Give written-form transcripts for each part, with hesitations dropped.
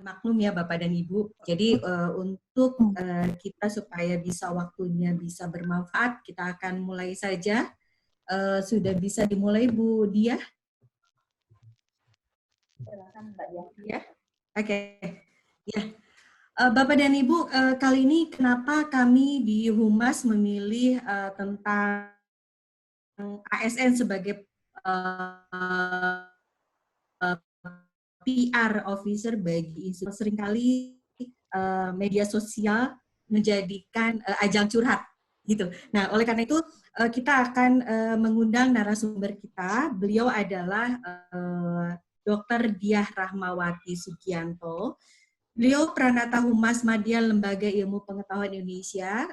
maklum ya Bapak dan Ibu. Jadi untuk kita supaya bisa waktunya bisa bermanfaat, kita akan mulai saja. Sudah bisa dimulai Bu Dia? Silakan Mbak Dia. Ya, oke. Ya, Bapak dan Ibu, kali ini kenapa kami di Humas memilih tentang ASN sebagai PR officer bagi institusi. Seringkali media sosial menjadikan ajang curhat gitu. Nah, oleh karena itu kita akan mengundang narasumber kita. Beliau adalah Dr. Diah Rahmawati Sugianto. Beliau Pranata Humas Madya Lembaga Ilmu Pengetahuan Indonesia,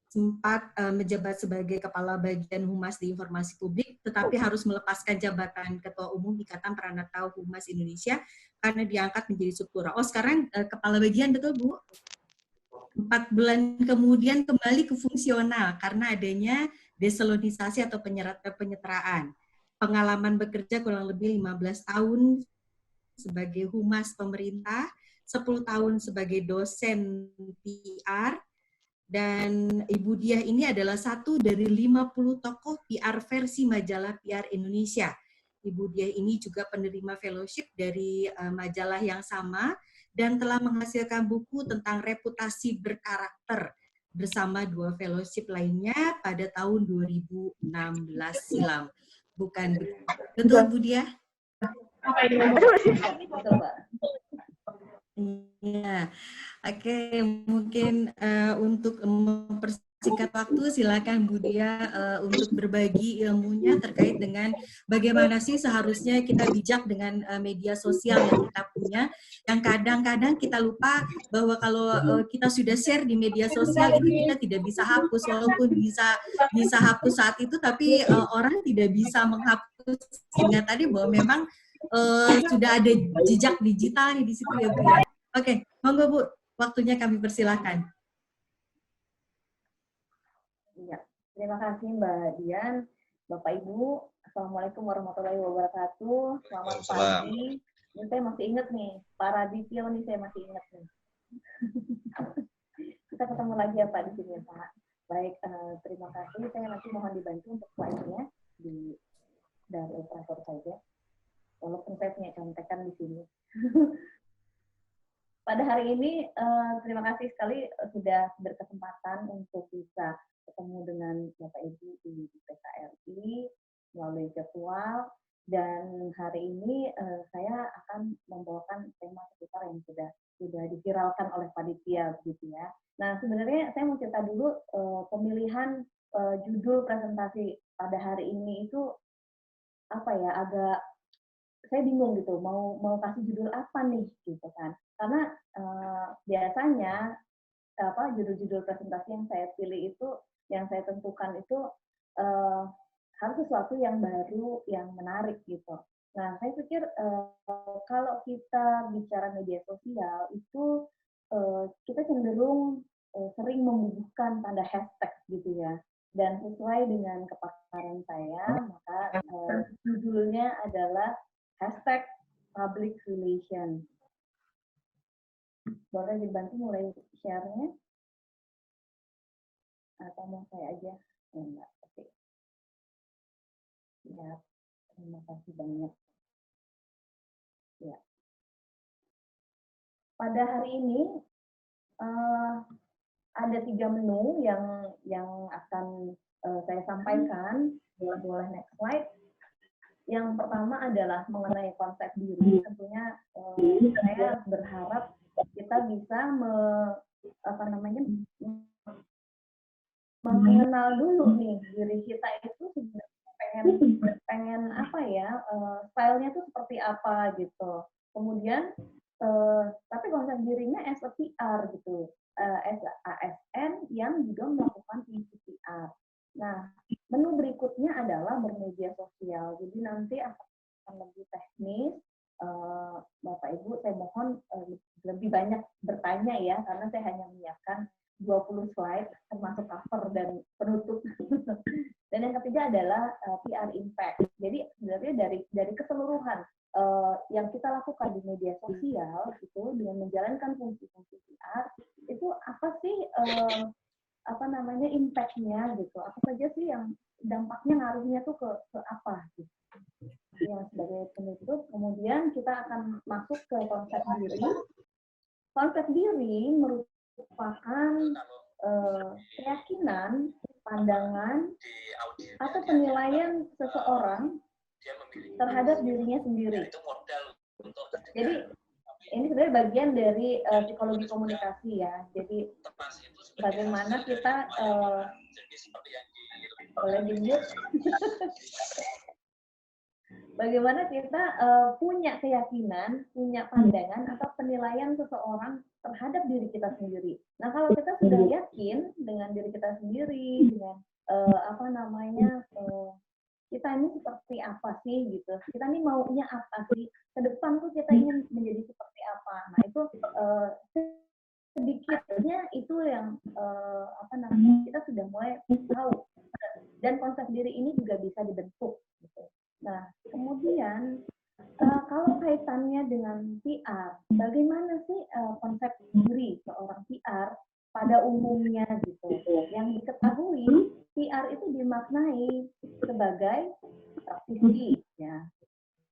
sempat menjabat sebagai Kepala Bagian Humas di Informasi Publik, tetapi harus melepaskan jabatan Ketua Umum Ikatan Pranata Humas Indonesia karena diangkat menjadi Subpura. Oh, sekarang Kepala Bagian, betul Bu? 4 bulan kemudian kembali ke fungsional karena adanya deselonisasi atau penyeteraan. Pengalaman bekerja kurang lebih 15 tahun sebagai humas pemerintah, 10 tahun sebagai dosen PR, dan Ibu Diah ini adalah satu dari 50 tokoh PR versi majalah PR Indonesia. Ibu Diah ini juga penerima fellowship dari majalah yang sama dan telah menghasilkan buku tentang reputasi berkarakter bersama 2 fellowship lainnya pada tahun 2016 silam. Bukan betul Bu Diah? Betul, Mbak. Iya, oke, mungkin untuk mempersingkat waktu, silakan Bu Dia untuk berbagi ilmunya terkait dengan bagaimana sih seharusnya kita bijak dengan media sosial yang kita punya, yang kadang-kadang kita lupa bahwa kalau kita sudah share di media sosial itu kita tidak bisa hapus, walaupun bisa hapus saat itu, tapi orang tidak bisa menghapus, sehingga tadi bahwa memang sudah ada jejak digitalnya di situ ya Bu ya. Oke, monggo Bu, waktunya kami persilahkan. Iya, terima kasih Mbak Dian, Bapak Ibu, Assalamualaikum warahmatullahi wabarakatuh. Selamat pagi. Ini saya masih ingat nih, Pak Radityo nih saya masih ingat nih. Kita ketemu lagi ya Pak di sini ya Pak. Baik, terima kasih. Saya nanti mohon dibantu untuk slide-nya dari operator saja. Walaupun saya punya contekan di sini. Pada hari ini, terima kasih sekali sudah berkesempatan untuk bisa ketemu dengan Bapak Ibu di PKRI melalui virtual. Dan hari ini saya akan membawakan tema seputar yang sudah diviralkan oleh panitia, begitu ya. Nah, sebenarnya saya mau cerita dulu pemilihan judul presentasi pada hari ini itu apa ya, agak saya bingung gitu mau kasih judul apa nih gitu kan, karena biasanya judul-judul presentasi yang saya pilih itu, yang saya tentukan itu harus sesuatu yang baru, yang menarik gitu. Nah, saya pikir kalau kita bicara media sosial itu kita cenderung sering membubuhkan tanda hashtag gitu ya. Dan sesuai dengan kepakaran saya, maka judulnya adalah hashtag public relation. Boleh dibantu mulai share-nya? Atau mau saya aja? Enggak, oke. Ya, terima kasih banyak. Ya. Pada hari ini ada 3 menu yang akan saya sampaikan. Boleh next slide. Yang pertama adalah mengenai konsep diri. Tentunya saya berharap kita bisa mengenal dulu nih diri kita itu sebenarnya pengen apa ya, stylenya itu seperti apa gitu. Kemudian tapi konsep dirinya as a PR gitu, as a ASN yang juga melakukan fungsi PR. Nah, menu berikutnya adalah bermedia sosial. Jadi nanti akan lebih teknis. Bapak Ibu, saya mohon lebih banyak bertanya ya, karena saya hanya menyiapkan 20 slide termasuk cover dan penutup. Dan yang ketiga adalah PR impact. Jadi sebenarnya dari keseluruhan yang kita lakukan di media sosial itu dengan apa namanya impact-nya gitu. Apa saja sih yang dampaknya ngaruhnya tuh ke apa gitu. Yang sebagai penutup, kemudian kita akan masuk ke konsep diri. Konsep diri merupakan keyakinan, pandangan, atau penilaian seseorang terhadap dirinya sendiri. Jadi ini sebenarnya bagian dari psikologi komunikasi ya. Jadi bagaimana kita boleh di-mute? Bagaimana kita punya keyakinan, punya pandangan atau penilaian seseorang terhadap diri kita sendiri. Nah, kalau kita sudah yakin dengan diri kita sendiri, dengan apa namanya, kita ini seperti apa sih gitu. Kita ini maunya apa sih? Ke depan tuh kita ingin menjadi seperti apa. Nah, itu sedikitnya itu yang apa namanya, kita sudah mulai tahu. Dan konsep diri ini juga bisa dibentuk gitu. Nah, kemudian kalau kaitannya dengan PR, bagaimana sih konsep diri seorang PR pada umumnya gitu? Yang diketahui, PR itu dimaknai sebagai praktisi, ya.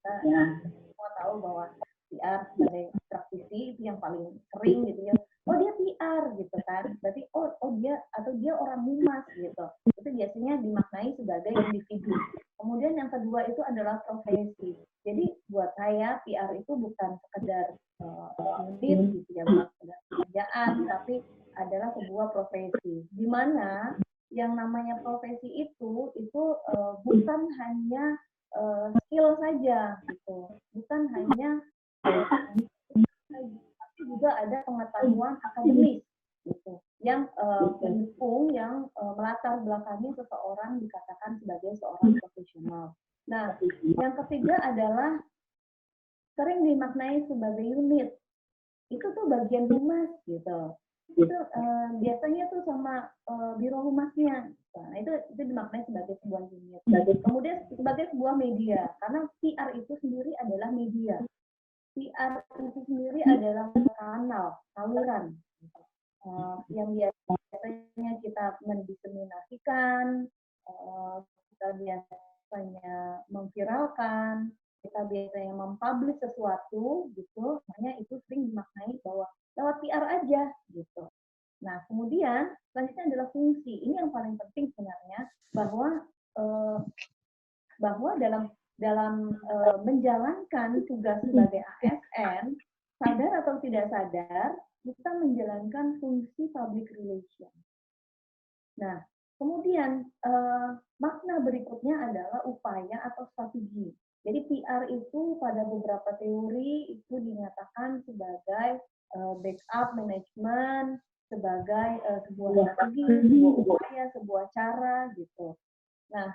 Kita semua tahu bahwa PR sebagai praktisi itu yang paling sering gitu ya. Oh dia PR gitu kan, berarti oh dia atau dia orang humas gitu. Itu biasanya dimaknai sebagai individu. Kemudian yang kedua itu adalah profesi. Jadi buat saya PR itu bukan sekedar unit gitu ya, bukan sekedar pekerjaan, tapi adalah sebuah profesi. Di mana yang namanya profesi itu bukan hanya skill saja gitu, bukan hanya tapi juga ada pengetahuan akademis gitu yang mendukung, yang melatar belakangi seseorang dikatakan sebagai seorang profesional. Nah, yang ketiga adalah sering dimaknai sebagai unit. Itu tuh bagian humas gitu. Itu biasanya tuh sama biro humasnya. Nah, itu dimaknai sebagai sebuah unit. Kemudian sebagai sebuah media, karena PR itu sendiri adalah media. PR itu sendiri adalah kanal, saluran yang biasanya kita mendiseminasikan, kita biasanya memviralkan, kita biasanya mempublish sesuatu gitu, makanya itu sering dimaknai bahwa lewat PR aja gitu. Nah, kemudian selanjutnya adalah fungsi. Ini yang paling penting sebenarnya, bahwa dalam menjalankan tugas sebagai ASN, sadar atau tidak sadar, kita menjalankan fungsi public relation. Nah, kemudian makna berikutnya adalah upaya atau strategi. Jadi PR itu pada beberapa teori itu dinyatakan sebagai backup management, sebagai sebuah strategi, sebuah upaya, sebuah cara gitu. Nah,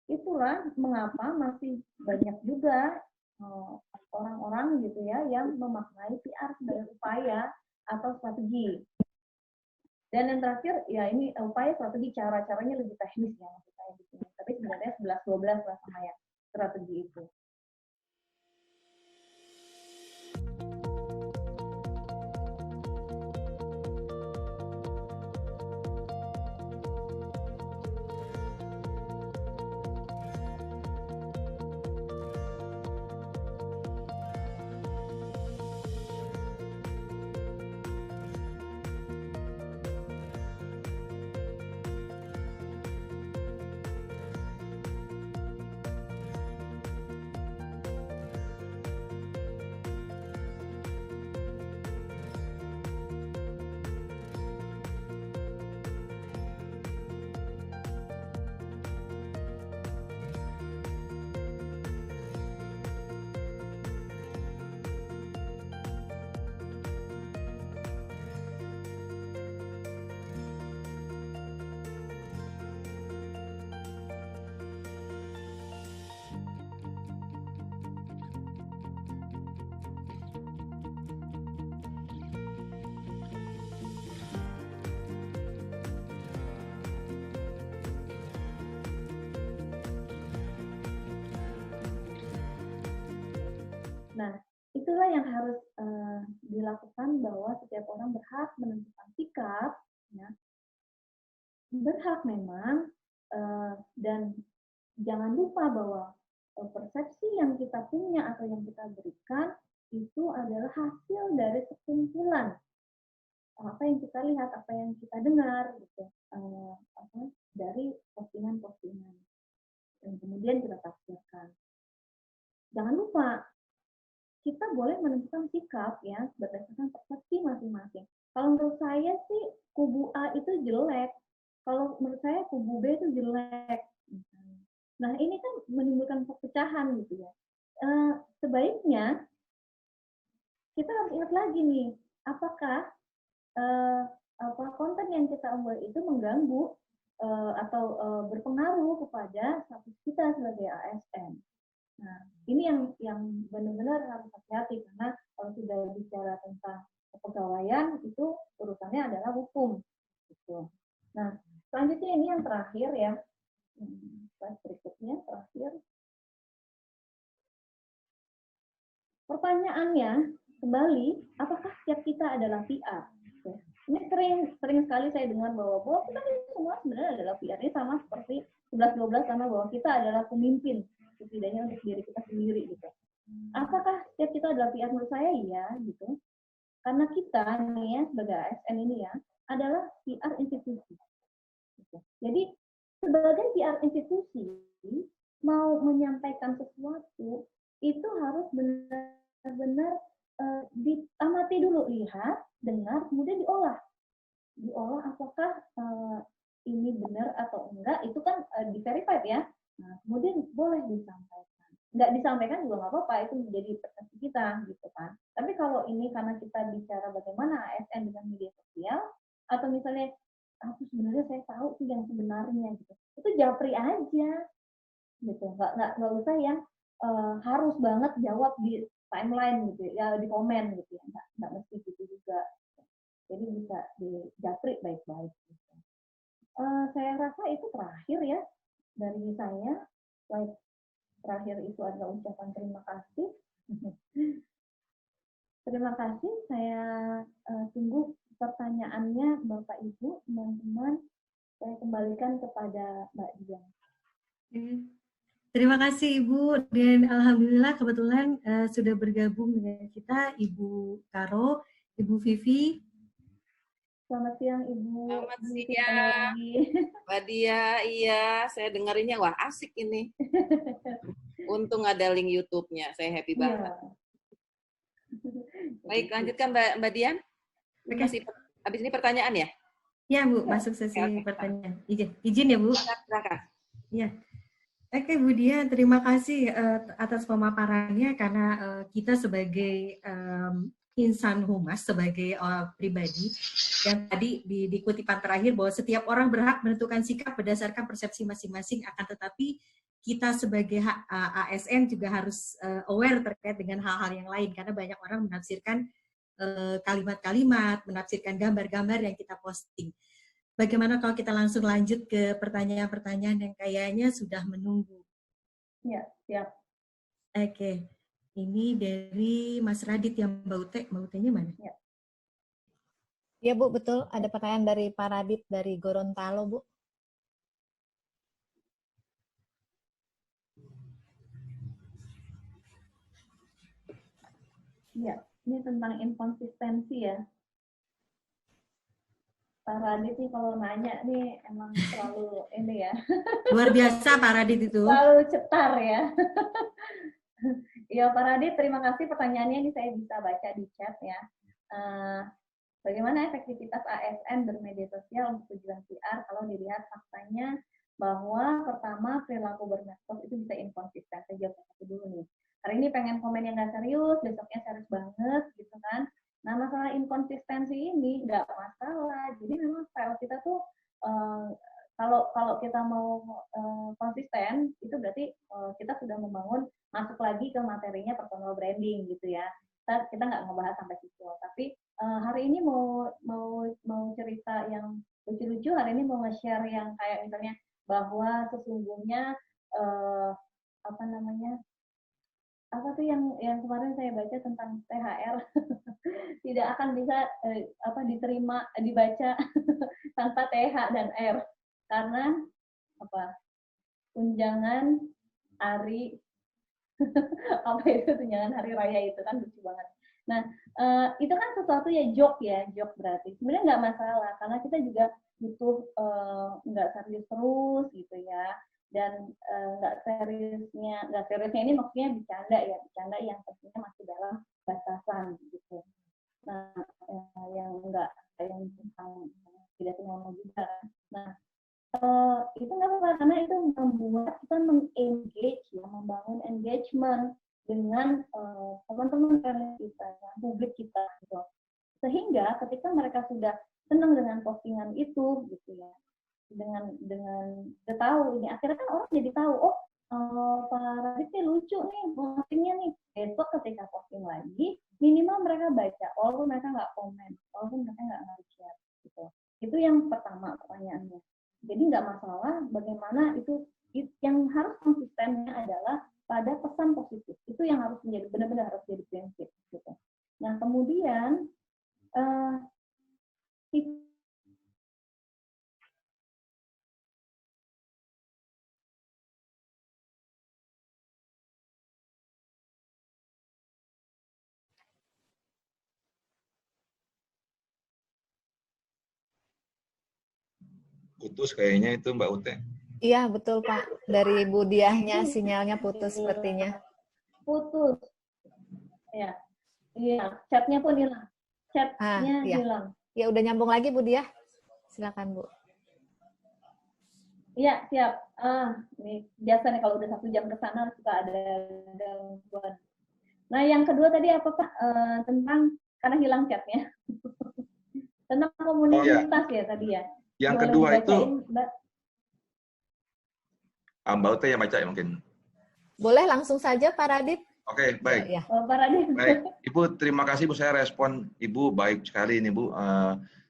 itulah mengapa masih banyak juga orang-orang gitu ya yang memaknai PR sebagai upaya atau strategi. Dan yang terakhir ya ini upaya, strategi, cara-caranya lebih teknis ya maksud saya di sini. Tapi sebenarnya 11-12 lah sama ya strategi itu. Nah, itulah yang harus dilakukan, bahwa setiap orang berhak menentukan sikap berhak, ya, berhak memang, dan jangan lupa bahwa persepsi yang kita punya atau yang kita berikan itu adalah hasil dari sekumpulan apa yang kita lihat, apa yang kita dengar, gitu, dari postingan-postingan dan kemudian kita tafsirkan. Jangan lupa kita boleh menentukan sikap ya berdasarkan persepsi masing-masing. Kalau menurut saya sih kubu A itu jelek, kalau menurut saya kubu B itu jelek. Nah ini kan menimbulkan perpecahan gitu ya. Sebaiknya kita harus ingat lagi nih, apakah konten yang kita unggah itu mengganggu atau berpengaruh kepada status kita sebagai ASN. Nah, ini yang benar-benar harus hati-hati karena kalau sudah bicara tentang kepegawaian itu urusannya adalah hukum. Gitu. Nah, selanjutnya ini yang terakhir ya. Slide berikutnya terakhir. Pertanyaannya kembali, apakah setiap kita adalah PR? Ini sering sekali saya dengar bahwa kita semua sebenarnya adalah PR. Ini sama seperti 11-12 sama bahwa kita adalah pemimpin, setidaknya untuk diri kita sendiri gitu. Apakah setiap kita adalah PR? Menurut saya iya gitu. Karena kita nih ya sebagai ASN ini ya adalah PR institusi. Gitu. Jadi sebagai PR institusi mau menyampaikan sesuatu itu harus benar-benar diamati dulu, lihat, dengar, kemudian diolah apakah ini benar atau enggak, itu kan di-verified ya. Nah, kemudian boleh disampaikan. Nggak disampaikan juga nggak apa-apa, itu menjadi persepsi kita gitu kan. Tapi kalau ini karena kita bicara bagaimana ASN dengan media sosial, atau misalnya aku sebenarnya saya tahu sih yang sebenarnya gitu, itu japri aja gitu, nggak usah yang harus banget jawab di timeline gitu ya, di komen gitu ya, nggak mesti gitu juga. Jadi bisa dijapri baik-baik. Gitu. Saya rasa itu terakhir ya dari saya. Slide terakhir itu adalah ucapan terima kasih. Terima kasih. Saya tunggu pertanyaannya Bapak Ibu, teman-teman. Saya kembalikan kepada Mbak Dian. Terima kasih Ibu, dan alhamdulillah kebetulan sudah bergabung dengan kita Ibu Karo, Ibu Vivi. Selamat siang Ibu. Selamat siang, Mbak Dia. Iya, saya dengerinnya wah asik ini. Untung ada link YouTube-nya, saya happy banget. Baik, lanjutkan Mbak Dian. Masih habis ini pertanyaan ya? Ya Bu, masuk sesi pertanyaan. Izin ya Bu. Silakan. Ya. Oke Bu Dia, terima kasih atas pemaparannya karena kita sebagai insan humas, sebagai pribadi yang tadi di kutipan terakhir bahwa setiap orang berhak menentukan sikap berdasarkan persepsi masing-masing, akan tetapi kita sebagai ASN juga harus aware terkait dengan hal-hal yang lain karena banyak orang menafsirkan kalimat-kalimat, menafsirkan gambar-gambar yang kita posting. Bagaimana kalau kita langsung lanjut ke pertanyaan-pertanyaan yang kayaknya sudah menunggu? Ya, siap. Oke, ini dari Mas Radit yang Mbak Ute. Mbak Ute-nya mana? Ya. Ya Bu, betul. Ada pertanyaan dari Pak Radit dari Gorontalo, Bu. Ya, ini tentang inkonsistensi ya. Pak Radit nih kalau nanya nih emang selalu ini ya. Luar biasa Pak Radit itu. Selalu cetar ya. Ya Pak Radit, terima kasih pertanyaannya ini saya bisa baca di chat ya. Bagaimana efektivitas ASN bermedia sosial untuk tujuan PR kalau dilihat faktanya bahwa pertama perilaku bermedsos itu bisa inkonsisten. Saya jawab satu dulu nih. Hari ini pengen komen yang nggak serius, besoknya serius banget gitu kan. Nah, masalah inkonsistensi ini nggak masalah. Jadi memang style kita tuh kalau kita mau konsisten, itu berarti kita sudah membangun masuk lagi ke materinya personal branding gitu ya. Kita nggak ngebahas sampai situ. Tapi hari ini mau cerita yang lucu-lucu. Hari ini mau nge-share yang kayak misalnya bahwa sesungguhnya apa tuh yang kemarin saya baca tentang THR tidak akan bisa diterima dibaca tanpa TH dan R karena apa tunjangan hari apa itu tunjangan hari raya itu kan lucu banget. Nah itu kan sesuatu ya joke berarti sebenarnya nggak masalah karena kita juga butuh nggak serius terus gitu ya dan nggak seriusnya ini maksudnya bercanda yang tentunya masih dalam batasan gitu. Nah yang nggak yang tentang tidak senonoh juga. Nah itu nggak apa-apa karena itu membuat kita membangun engagement dengan teman-teman kita, publik kita gitu. Sehingga ketika mereka sudah senang dengan postingan itu gitu ya, dengan udah tahu ini akhirnya kan orang jadi tahu Pak Radit nih lucu nih postingnya nih, besok ketika posting lagi minimal mereka baca walaupun mereka nggak komen, walaupun mereka nggak nge-share gitu. Itu yang pertama pertanyaannya. Jadi nggak masalah bagaimana itu yang harus konsistennya adalah pada pesan positif. Itu yang harus menjadi benar-benar harus jadi prinsip gitu. Nah, kemudian putus kayaknya itu Mbak Ute. Iya, betul Pak. Dari Bu Diahnya sinyalnya putus sepertinya. Putus. Ya. Iya, chatnya pun hilang. Chatnya hilang. Ya, udah nyambung lagi Bu Diah. Silakan Bu. Iya, siap. Ini biasa nih kalau udah 1 jam ke sana suka ada gangguan. Nah, yang kedua tadi apa Pak? Tentang karena hilang chatnya. Tentang komunitas ya tadi ya. Yang kedua itu Mbak Ute yang baca ya mungkin. Boleh langsung saja Pak Radit. Oke, baik. Ya. Pak Radit. Baik, Ibu terima kasih Bu, saya respon Ibu baik sekali ini Bu.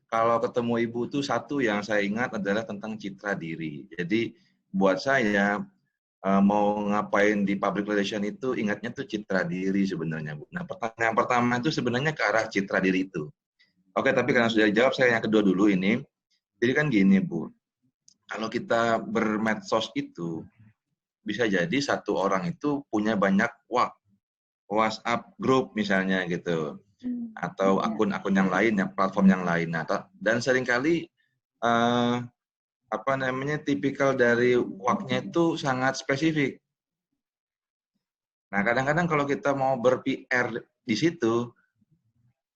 Kalau ketemu Ibu tuh satu yang saya ingat adalah tentang citra diri. Jadi buat saya mau ngapain di public relation itu ingatnya tuh citra diri sebenarnya Bu. Nah, pertanyaan pertama itu sebenarnya ke arah citra diri itu. Oke, tapi karena sudah dijawab saya yang kedua dulu ini. Jadi kan gini Bu, kalau kita bermedsos itu bisa jadi satu orang itu punya banyak WhatsApp grup misalnya gitu, atau akun-akun yang lain, platform yang lain. Nah, dan seringkali tipikal dari WhatsApp-nya itu sangat spesifik. Nah, kadang-kadang kalau kita mau ber-PR di situ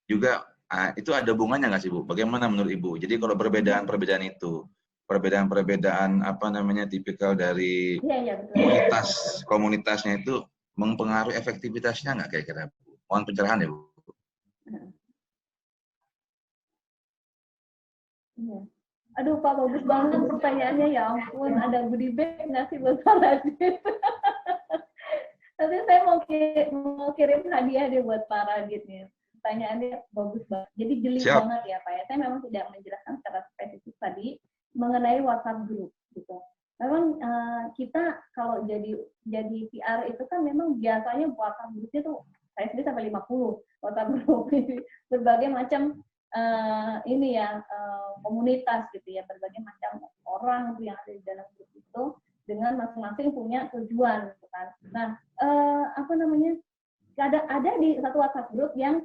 juga itu ada hubungannya nggak sih Bu? Bagaimana menurut Ibu? Jadi kalau perbedaan-perbedaan itu, perbedaan-perbedaan tipikal dari komunitasnya itu mempengaruhi efektivitasnya nggak kira-kira? Mohon pencerahan ya Bu. Aduh Pak, bagus banget pertanyaannya, ya ampun, ada goodie bag nggak sih buat Pak Radit? Nanti saya mau kirim hadiah deh buat Pak Radit nih. Pertanyaannya bagus banget. Jadi jeli banget ya Pak ya. Saya memang tidak menjelaskan secara spesifik tadi mengenai WhatsApp group gitu. Memang kita kalau jadi PR itu kan memang biasanya WhatsApp grupnya tuh saya sendiri sampai 50 WhatsApp group berbagai macam komunitas gitu ya, berbagai macam orang yang ada di dalam grup itu dengan masing-masing punya tujuan gitu kan. Nah, ada di satu WhatsApp group yang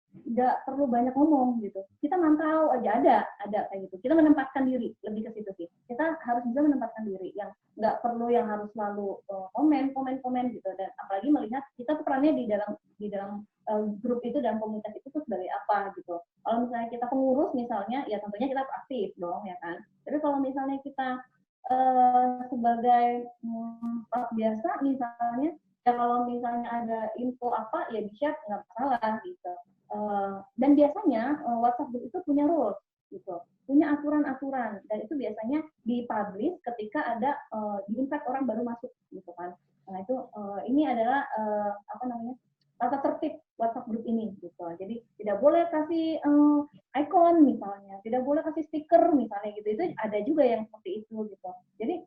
nggak perlu banyak ngomong gitu. Kita mantau aja ada kayak gitu. Kita menempatkan diri lebih ke situ sih. Kita harus bisa menempatkan diri yang nggak perlu yang harus selalu komen gitu. Dan apalagi melihat kita perannya di dalam grup itu dan komunitas itu tuh sebagai apa gitu. Kalau misalnya kita pengurus misalnya, ya tentunya kita aktif dong ya kan. Tapi kalau misalnya kita sebagai biasa misalnya, ya kalau misalnya ada info apa ya di-share nggak masalah gitu. Dan biasanya WhatsApp group itu punya rules gitu, punya aturan-aturan, dan itu biasanya dipublish ketika ada di-invite orang baru masuk gitu kan. Nah itu ini adalah tata tertib WhatsApp group ini gitu. Jadi tidak boleh kasih icon misalnya, tidak boleh kasih stiker misalnya gitu. Itu ada juga yang seperti itu gitu. Jadi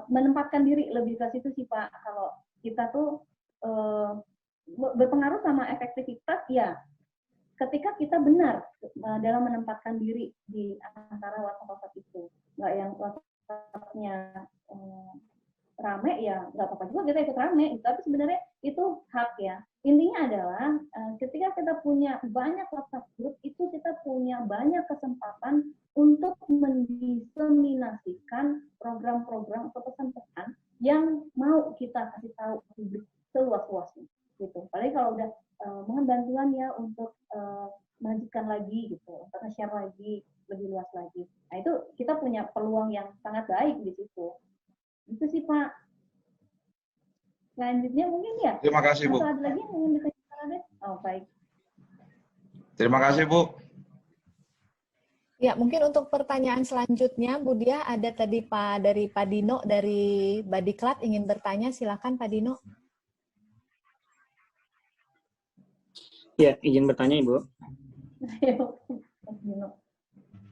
menempatkan diri lebih ke situ sih Pak. Kalau kita tuh berpengaruh sama efektivitas ya ketika kita benar dalam menempatkan diri di antara WhatsApp itu. Nggak yang WhatsApp-nya rame ya nggak apa-apa juga kita ikut rame, tapi sebenarnya itu hak ya. Intinya adalah ketika kita punya banyak WhatsApp group itu kita punya banyak kesempatan untuk mendiseminasikan program-program atau pesan-pesan yang mau kita kasih tahu publik seluas-luasnya gitu. Apalagi kalau udah mohon bantuan ya untuk melanjutkan lagi gitu, untuk nge-share lagi lebih luas lagi. Nah itu kita punya peluang yang sangat baik di situ. Itu sih Pak. Selanjutnya mungkin ya. Terima kasih Bu. Atau ada lagi yang ingin ditanyakan? Oh baik. Terima kasih Bu. Ya, mungkin untuk pertanyaan selanjutnya, Bu Dia, ada tadi dari Pak Dino dari Badiklat ingin bertanya, silakan Pak Dino. Ya, izin bertanya Ibu.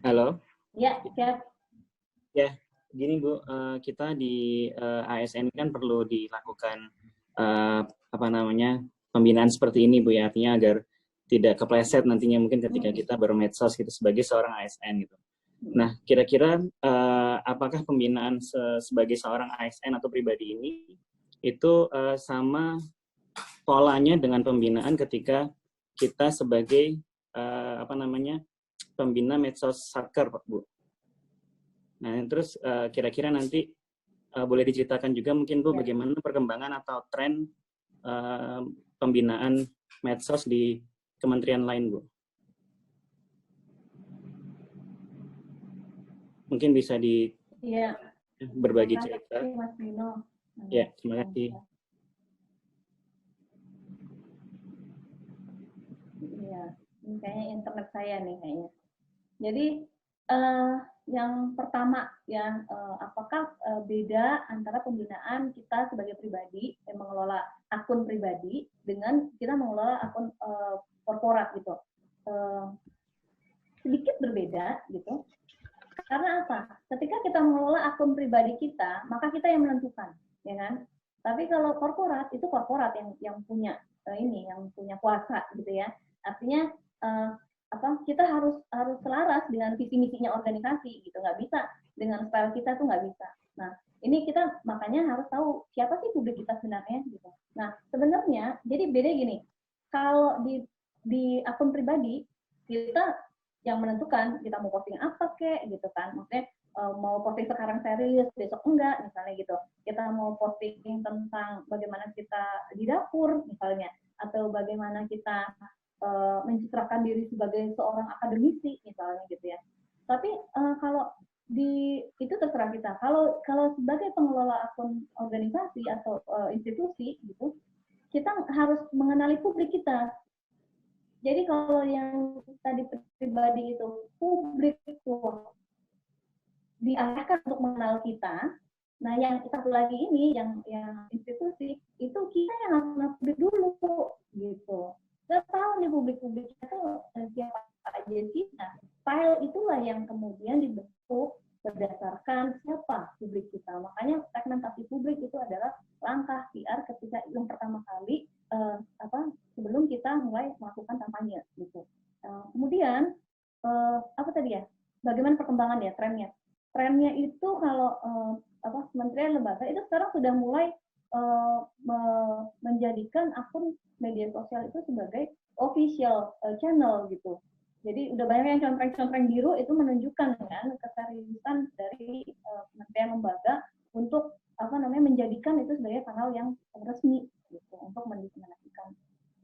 Halo. Ya, siap. Ya, gini Bu, kita di ASN kan perlu dilakukan pembinaan seperti ini Bu ya, artinya agar tidak kepleset nantinya mungkin ketika kita bermedsos gitu sebagai seorang ASN gitu. Nah, kira-kira apakah pembinaan sebagai seorang ASN atau pribadi ini itu sama polanya dengan pembinaan ketika kita sebagai pembina medsos satker, Pak Bu? Nah, terus kira-kira nanti boleh diceritakan juga mungkin Bu bagaimana perkembangan atau tren pembinaan medsos di kementerian lain, Bu. Mungkin bisa berbagi cerita. Mas Dino. Ya, terima kasih. Iya, ini kayaknya internet saya nih kayaknya. Jadi yang pertama ya, apakah beda antara pembinaan kita sebagai pribadi yang mengelola akun pribadi dengan kita mengelola akun korporat gitu? Sedikit berbeda gitu. Karena apa? Ketika kita mengelola akun pribadi kita, maka kita yang menentukan, ya kan? Tapi kalau korporat itu korporat yang punya yang punya kuasa gitu ya. Artinya kita harus selaras dengan visi misinya organisasi gitu, nggak bisa dengan style kita tuh nggak bisa. Nah ini kita makanya harus tahu siapa sih publik kita sebenarnya gitu. Nah sebenarnya jadi beda gini, kalau di akun pribadi kita yang menentukan kita mau posting apa kek gitu kan, maksudnya mau posting sekarang serius besok enggak misalnya gitu, kita mau posting tentang bagaimana kita di dapur misalnya, atau bagaimana kita mencitrakan diri sebagai seorang akademisi misalnya gitu ya. Tapi kalau itu terserah kita. Kalau sebagai pengelola akun organisasi atau institusi gitu, kita harus mengenali publik kita. Jadi kalau yang tadi pribadi itu publik itu diarahkan untuk mengenal kita. Nah, yang satu lagi ini yang institusi itu kita yang harus mengenal publik dulu gitu. Kita tahu nih publik-publik itu siapa aja sih. Nah, file itulah yang kemudian dibentuk berdasarkan siapa publik kita. Makanya segmentasi publik itu adalah langkah PR ketika yang pertama kali sebelum kita mulai melakukan kampanye gitu. Kemudian bagaimana perkembangan ya trennya? Trennya itu kalau kementerian lembaga itu sekarang sudah mulai menjadikan akun media sosial itu sebagai official channel gitu. Jadi udah banyak yang contreng-contreng biru itu menunjukkan kan keseriusan dari kementerian lembaga untuk menjadikan itu sebagai kanal yang resmi gitu untuk mendiseminasikan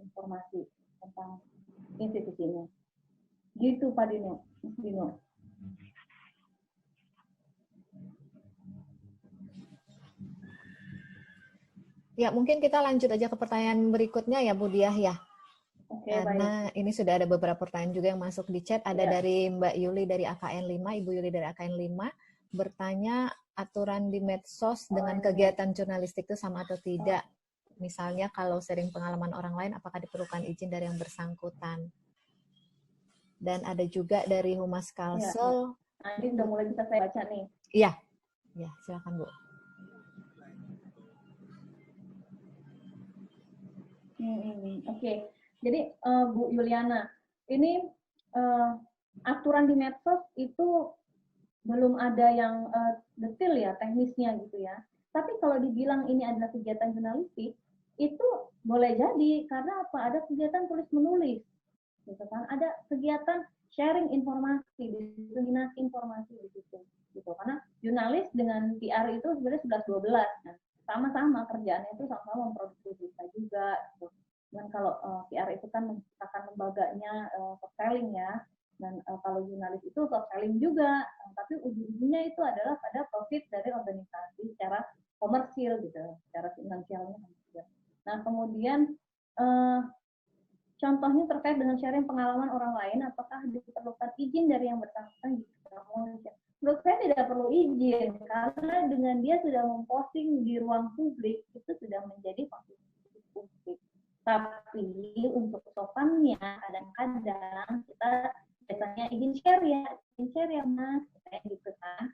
informasi tentang institusinya. Gitu Pak Dino. Ya, mungkin kita lanjut aja ke pertanyaan berikutnya ya Bu Diah ya. Oke, karena baik. Ini sudah ada beberapa pertanyaan juga yang masuk di chat. Ada dari Mbak Yuli dari AKN 5, Ibu Yuli dari AKN 5, bertanya aturan di medsos dengan kegiatan jurnalistik itu sama atau tidak. Misalnya kalau sharing pengalaman orang lain, apakah diperlukan izin dari yang bersangkutan? Dan ada juga dari Humas Kalsel. Nanti udah mulai bisa saya baca nih. Iya, silakan Bu. Oke. Jadi Bu Yuliana, ini aturan di medsos itu belum ada yang detail ya, teknisnya gitu ya. Tapi kalau dibilang ini adalah kegiatan jurnalistik, itu boleh jadi karena apa? Ada kegiatan tulis menulis, gitu kan? Ada kegiatan sharing informasi, diseminasi informasi di situ, gitu. Karena jurnalis dengan PR itu sebenarnya 11-12, nah, sama-sama kerjaannya itu sama-sama memproduksi berita juga, gitu. Dan kalau PR itu kan menciptakan lembaganya selling ya, dan kalau jurnalis itu selling juga, tapi ujung-ujungnya itu adalah pada profit dari organisasi secara komersil gitu, secara finansialnya. Nah kemudian contohnya terkait dengan sharing pengalaman orang lain, apakah diperlukan izin dari yang bersangkutan? Menurut saya tidak perlu izin, karena dengan dia sudah memposting di ruang publik, itu sudah menjadi fasilitas publik. Tapi untuk sopannya, kadang-kadang kita biasanya izin share ya mas, kayak gitu kan.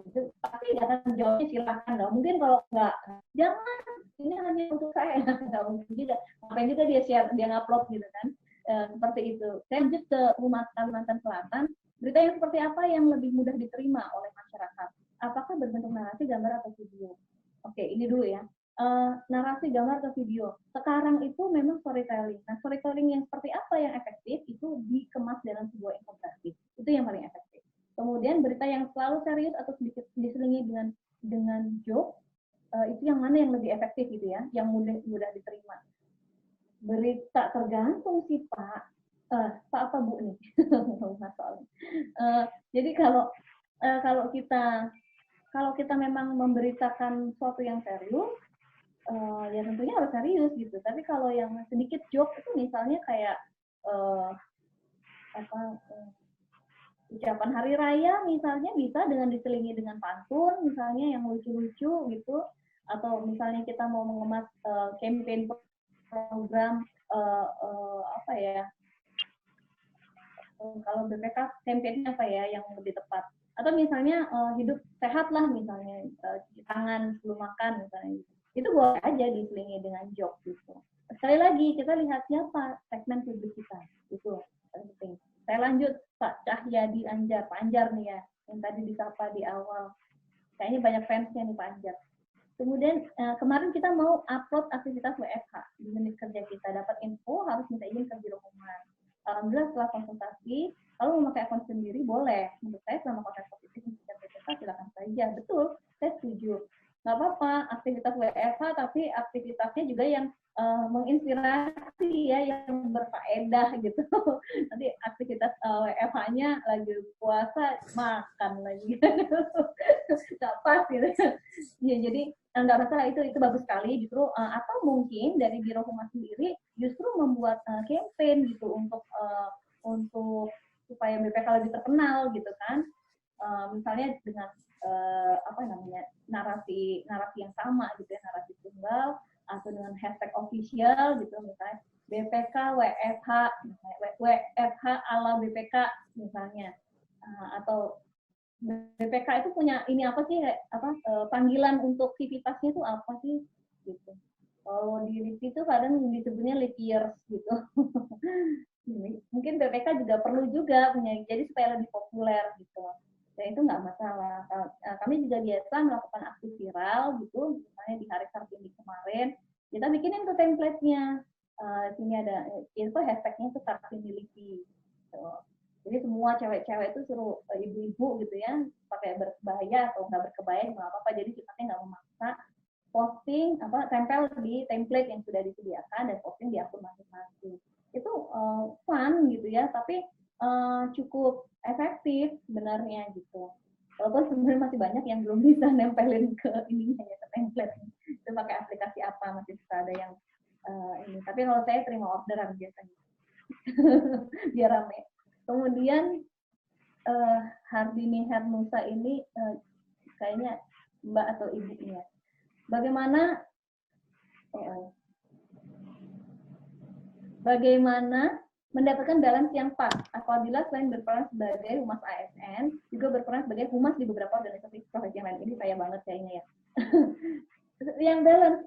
Itu pasti akan jawabnya silakan dong. Mungkin kalau nggak, jangan, ini hanya untuk saya, nggak mungkin juga. Ngapain juga dia share, dia ngupload gitu kan. Seperti itu. Saya lanjut ke Humas Kalimantan Selatan. Berita yang seperti apa yang lebih mudah diterima oleh masyarakat? Apakah berbentuk narasi, gambar, atau video? Oke, ini dulu ya. Narasi, gambar, atau video. Sekarang itu memang storytelling. Nah, storytelling yang seperti apa yang efektif itu dikemas dalam sebuah infografis. Itu yang paling efektif. Kemudian berita yang selalu serius atau sedikit diselingi dengan joke, itu yang mana yang lebih efektif gitu ya, yang mudah diterima. Berita tergantung sih Pak. Pak apa Bu nih? Jadi kalau kita memang memberitakan sesuatu yang serius, ya tentunya harus serius gitu. Tapi kalau yang sedikit joke itu misalnya kayak ucapan hari raya misalnya bisa dengan diselingi dengan pantun misalnya yang lucu-lucu gitu, atau misalnya kita mau mengemas campaign program kalau BPK campaign-nya apa ya yang lebih tepat, atau misalnya hidup sehat lah misalnya, cuci tangan sebelum makan misalnya, itu boleh aja diselingi dengan joke gitu. Sekali lagi kita lihat siapa segmen publik kita, itu penting. Saya lanjut Pak Cahyadi Anjar, Pak Anjar nih ya, yang tadi disapa di awal. Kayaknya banyak fansnya nih Pak Anjar. Kemudian kemarin kita mau upload aktivitas WFH di unit kerja kita, dapat info harus minta izin ke Biro Humas. Alhamdulillah setelah konsultasi, kalau mau pakai akun sendiri boleh. Menurut saya selama konten positif untuk kita silakan saja. Betul, saya setuju. Nggak apa-apa aktivitas WFH, tapi aktivitasnya juga yang menginspirasi ya, yang berfaedah gitu. Nanti aktivitas WFH-nya lagi puasa makan lagi, nggak pas gitu. Ya, jadi nggak masalah, itu bagus sekali justru. Atau mungkin dari Biro Humas sendiri justru membuat campaign gitu untuk supaya BPK lebih terkenal gitu kan. Misalnya dengan narasi yang sama gitu ya, narasi tunggal, atau dengan hashtag official gitu, misalnya BPK WFH, WFH ala BPK misalnya, atau BPK itu punya ini apa sih, panggilan untuk aktivitasnya itu apa sih gitu. Kalau di LIPI itu kadang disebutnya lepiers gitu. Mungkin BPK juga perlu juga punya, jadi supaya lebih populer gitu. Dan itu nggak masalah. Kami juga biasa melakukan aksi viral gitu, misalnya di Hari Kartini kemarin, kita bikinin tuh template-nya. Sini ada, itu hashtag-nya itu Kartini LIPI. Gitu. Jadi semua cewek-cewek itu suruh ibu-ibu gitu ya, pakai berkebaya atau nggak berkebaya nggak apa-apa, jadi sifatnya nggak memaksa, posting tempel di template yang sudah disediakan dan posting di akun masing-masing. Itu fun gitu ya, tapi cukup efektif sebenarnya gitu. Walaupun sebenarnya masih banyak yang belum bisa nempelin ke ininya ya, ke template. Itu pakai aplikasi apa, masih bisa ada yang ini. Tapi kalau saya terima orderan biasanya. Biar rame. Kemudian Hardini Hernusa ini kayaknya Mbak atau Ibunya. Bagaimana mendapatkan balance yang pas apabila selain berperan sebagai humas ASN, juga berperan sebagai humas di beberapa organisasi profesi yang lain. Ini saya banget kayaknya ya. Yang balance,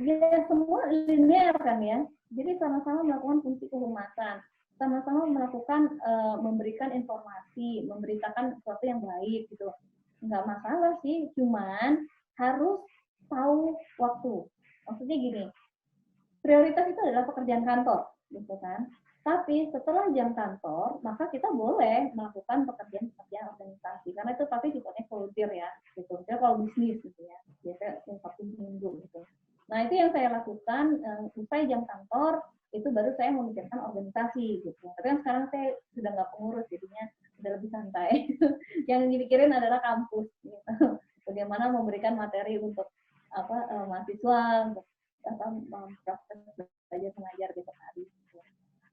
ya semua linear kan ya. Jadi sama-sama melakukan fungsi kehumasan, sama-sama melakukan memberikan informasi, memberitakan sesuatu yang baik gitu. Nggak masalah sih, cuman harus tahu waktu. Maksudnya gini, prioritas itu adalah pekerjaan kantor, gitu kan. Tapi setelah jam kantor, maka kita boleh melakukan pekerjaan organisasi, karena itu tapi sifatnya volunteer ya, gitu. Jadi kalau bisnis gitu ya, biasanya Sabtu Minggu gitu. Nah itu yang saya lakukan, usai jam kantor, itu baru saya memikirkan organisasi gitu. Tapi kan sekarang saya sudah nggak pengurus, jadinya sudah lebih santai. Yang dipikirin adalah kampus, gitu. Bagaimana memberikan materi untuk mahasiswa, untuk proses belajar mengajar gitu hari.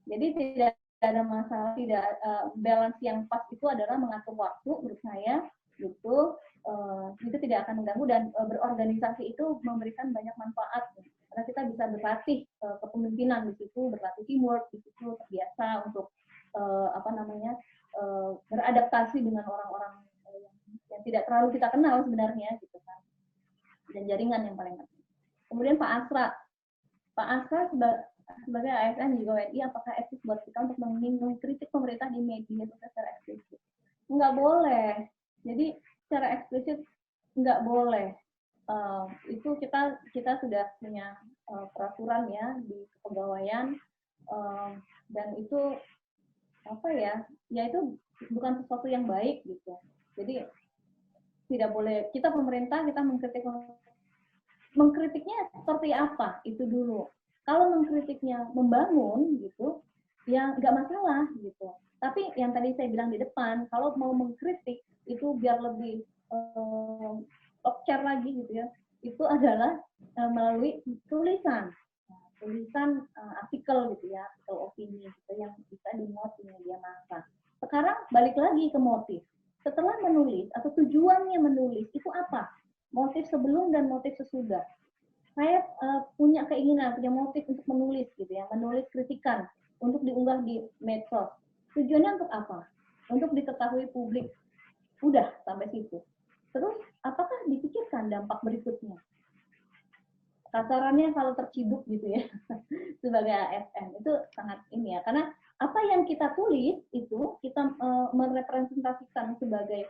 Jadi tidak ada masalah, tidak balance yang pas itu adalah mengatur waktu menurut saya gitu. Itu tidak akan mengganggu dan berorganisasi itu memberikan banyak manfaat karena kita bisa berlatih kepemimpinan di situ, berlatih teamwork di situ, terbiasa untuk beradaptasi dengan orang-orang yang tidak terlalu kita kenal sebenarnya gitu kan, dan jaringan yang paling penting. Kemudian Pak Asra sebagai ASN juga WNI, apakah etis buat kita untuk mengkritik pemerintah di media sosial secara eksplisit? Nggak boleh. Jadi secara eksplisit nggak boleh. Itu kita sudah punya peraturan ya di kepegawaian, dan itu itu bukan sesuatu yang baik gitu. Jadi tidak boleh, kita pemerintah kita mengkritiknya seperti apa itu dulu. Kalau mengkritiknya membangun gitu, ya nggak masalah gitu. Tapi yang tadi saya bilang di depan, kalau mau mengkritik itu biar lebih okcer lagi gitu ya, itu adalah melalui tulisan artikel gitu ya, atau opini gitu yang bisa dimuat di media massa. Sekarang balik lagi ke motif. Setelah menulis atau tujuannya menulis itu apa? Motif sebelum dan motif sesudah. Saya punya keinginan, punya motif untuk menulis gitu ya, menulis kritikan untuk diunggah di medsos. Tujuannya untuk apa? Untuk diketahui publik. Udah sampai situ. Terus apakah dipikirkan dampak berikutnya? Kasarannya kalau terciduk gitu ya sebagai ASN itu sangat ini ya, karena apa yang kita tulis itu kita merepresentasikan sebagai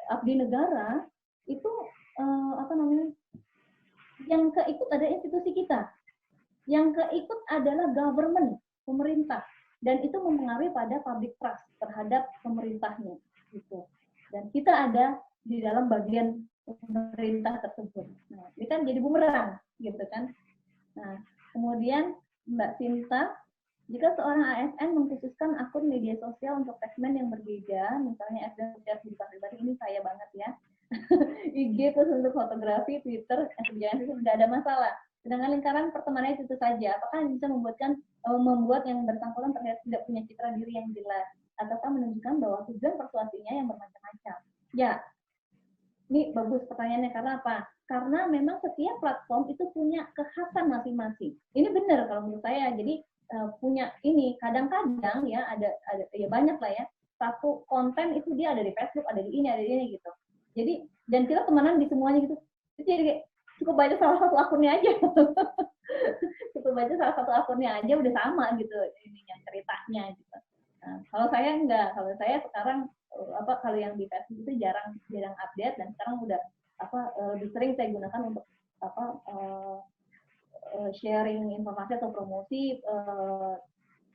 abdi negara itu yang keikut ada institusi kita, yang keikut adalah government, pemerintah, dan itu mempengaruhi pada public trust terhadap pemerintahnya gitu. Dan kita ada di dalam bagian pemerintah tersebut. Nah, ini kan jadi bumerang gitu kan. Nah, kemudian Mbak Sinta, jika seorang ASN mengkhususkan akun media sosial untuk segmen yang berbeda, misalnya FB sosial kehidupan pribadi, ini saya banget ya. IG terus untuk fotografi, Twitter, jangan itu tidak ada masalah. Sedangkan lingkaran pertemanan itu saja, apakah bisa membuat yang bersangkutan terlihat tidak punya citra diri yang jelas, ataukah menunjukkan bahwa tujuan persuasinya yang bermacam-macam? Ya, ini bagus pertanyaannya, karena apa? Karena memang setiap platform itu punya kekhasan masing-masing. Ini benar kalau menurut saya. Jadi punya ini kadang-kadang ya ada ya banyak lah ya. Satu konten itu dia ada di Facebook, ada di ini gitu. Jadi dan kita temenan di semuanya gitu. Jadi cukup baca salah satu akunnya aja. Cukup baca salah satu akunnya aja udah sama gitu ininya ceritanya gitu. Nah, kalau saya enggak, kalau saya sekarang kalau yang di Facebook itu jarang update, dan sekarang udah lebih sering saya gunakan untuk sharing informasi atau promosi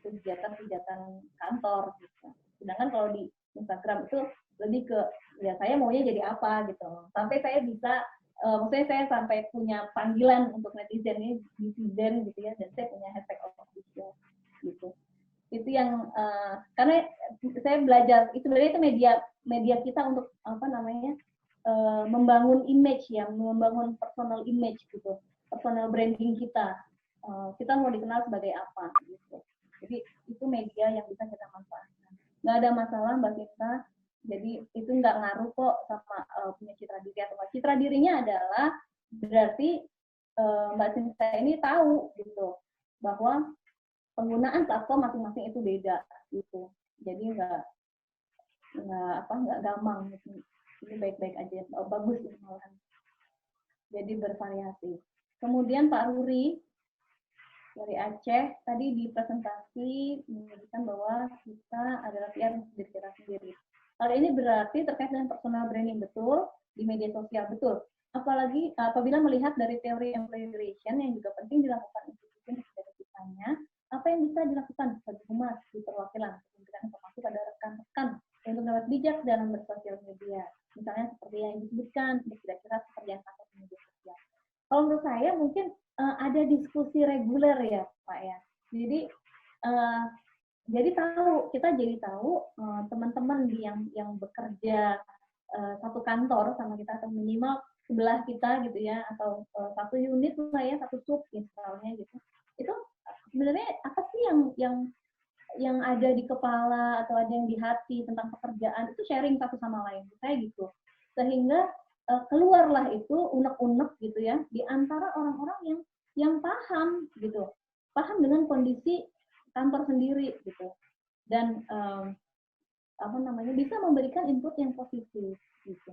kegiatan kantor gitu. Sedangkan kalau di Instagram itu lebih ke ya saya maunya jadi apa gitu. Sampai saya bisa maksudnya saya sampai punya panggilan untuk netizen ini gitu ya, dan saya punya hashtag official gitu. Itu yang karena saya belajar itu sebenarnya itu media kita untuk membangun image ya, membangun personal image gitu, personal branding kita. Kita mau dikenal sebagai apa gitu. Jadi itu media yang bisa kita manfaatkan. Nggak ada masalah Mbak Sinta. Jadi itu nggak ngaruh kok sama punya citra diri atau nggak. Citra dirinya adalah berarti Mbak Sinta ini tahu gitu bahwa penggunaan platform masing-masing itu beda gitu. Jadi nggak gampang gitu. Ini baik-baik aja, bagus gitu malahan. Jadi bervariasi. Kemudian Pak Ruri dari Aceh tadi di presentasi menyebutkan bahwa kita adalah PR diri kita sendiri. Hal ini berarti terkait dengan personal branding, betul, di media sosial, betul. Apalagi apabila melihat dari teori employee relation yang juga penting dilakukan institusi dari kitanya, apa yang bisa dilakukan bagi humas di perwakilan untuk memberikan informasi pada rekan-rekan untuk dapat bijak dalam bersosial media. Misalnya seperti yang disebutkan, kira-kira pekerjaan kantor di media sosial. Kalau menurut saya mungkin ada diskusi reguler ya Pak ya. Jadi kita jadi tahu teman-teman yang bekerja satu kantor sama kita atau minimal sebelah kita gitu ya, atau satu unit lah ya, satu sub misalnya gitu. Itu sebenarnya apa sih yang ada di kepala atau ada yang di hati tentang pekerjaan, itu sharing satu sama lain, saya gitu. Sehingga keluarlah itu unek-unek gitu ya di antara orang-orang yang paham gitu, paham dengan kondisi kantor sendiri gitu, dan bisa memberikan input yang positif gitu.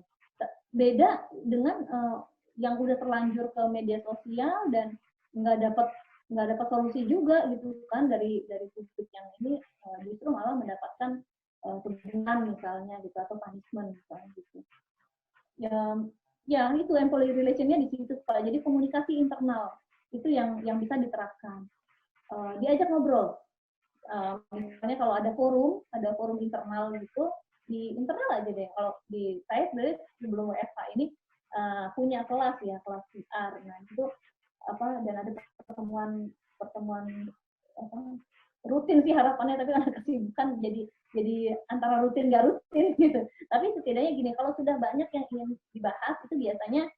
Beda dengan yang udah terlanjur ke media sosial dan nggak dapat solusi juga gitu kan dari publik yang ini, justru malah mendapatkan teguran misalnya gitu atau punishment misalnya gitu. Ya itu employee relation-nya di situ Pak. Jadi komunikasi internal itu yang bisa diterapkan. Diajak ngobrol. Misalnya kalau ada forum internal gitu, di internal aja deh. Kalau di saya sebenarnya sebelum WFH ini punya kelas PR. Nah itu dan ada pertemuan rutin sih harapannya, tapi karena kesibukan jadi antara rutin nggak rutin gitu. Tapi setidaknya gini, kalau sudah banyak yang ingin dibahas itu biasanya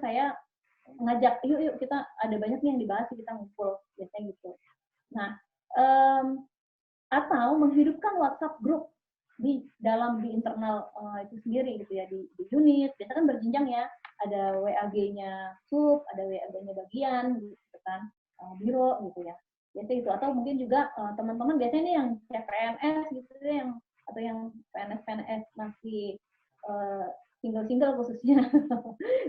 saya ngajak, yuk kita ada banyak nih yang dibahas, kita ngumpul biasanya gitu. Nah atau menghidupkan WhatsApp group di internal itu sendiri gitu ya, di unit biasa kan berjenjang ya, ada WAG-nya sub, ada WAG-nya bagian gitu kan, biro gitu ya biasa itu. Atau mungkin juga teman-teman biasanya ini yang CPNS gitu ya, atau yang PNS masih single khususnya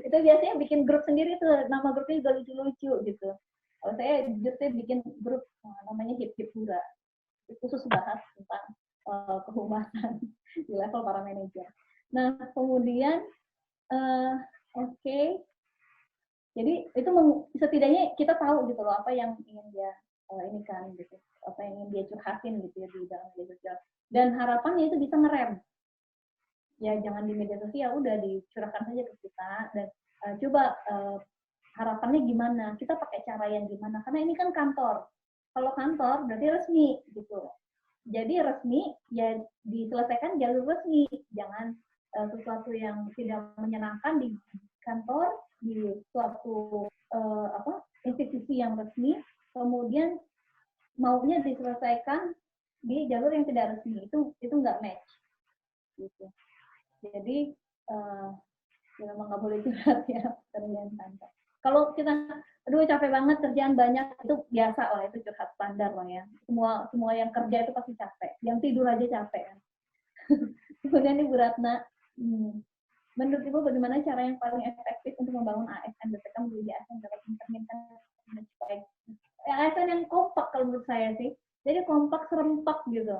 itu biasanya bikin grup sendiri tuh, nama grupnya juga lucu-lucu gitu. Kalau saya jujur saya bikin grup namanya Hip Hip Hura, khusus bahas tentang kehumasan di level para manajer. Nah kemudian jadi itu setidaknya kita tahu gitu loh apa yang ingin dia ini kan gitu, apa yang ingin dia curhatin gitu ya di dalam media sosial, dan harapannya itu bisa ngerem ya, jangan di media sosial udah dicurahkan saja ke kita, dan coba harapannya gimana, kita pakai cara yang gimana, karena ini kan kantor. Kalau kantor berarti resmi gitu, jadi resmi ya diselesaikan jalur resmi, jangan sesuatu yang tidak menyenangkan di kantor, di suatu institusi yang resmi, kemudian maunya diselesaikan di jalur yang tidak resmi, itu nggak match gitu. Jadi ya memang nggak boleh curhat ya kerjaan kantor. Kalau kita aduh capek banget kerjaan banyak, itu biasa lah, itu curhat standar lah ya. Semua yang kerja itu pasti capek, yang tidur aja capek kan. Kemudian Ibu Ratna, menurut Ibu bagaimana cara yang paling efektif untuk membangun ASN BPK menjadi ASN dapat mencerminkan baik? ASN yang kompak kalau menurut saya sih, jadi kompak serempak gitu.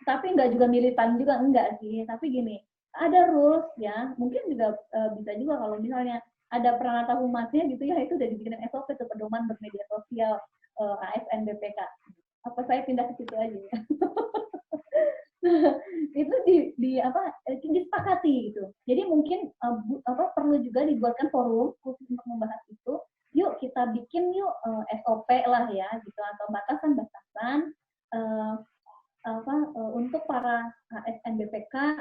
Tapi nggak juga militan juga, enggak sih. Tapi gini, ada rules ya, mungkin juga bisa juga kalau misalnya ada peranata humasnya gitu ya, itu udah dibikin SOP itu pedoman bermedia sosial ASN BPK. Apa saya pindah ke situ aja ya? Itu disepakati gitu. Jadi mungkin perlu juga dibuatkan forum khusus untuk membahas itu. Yuk kita bikin SOP lah ya gitu, atau batasan-batasan untuk para ASN BPK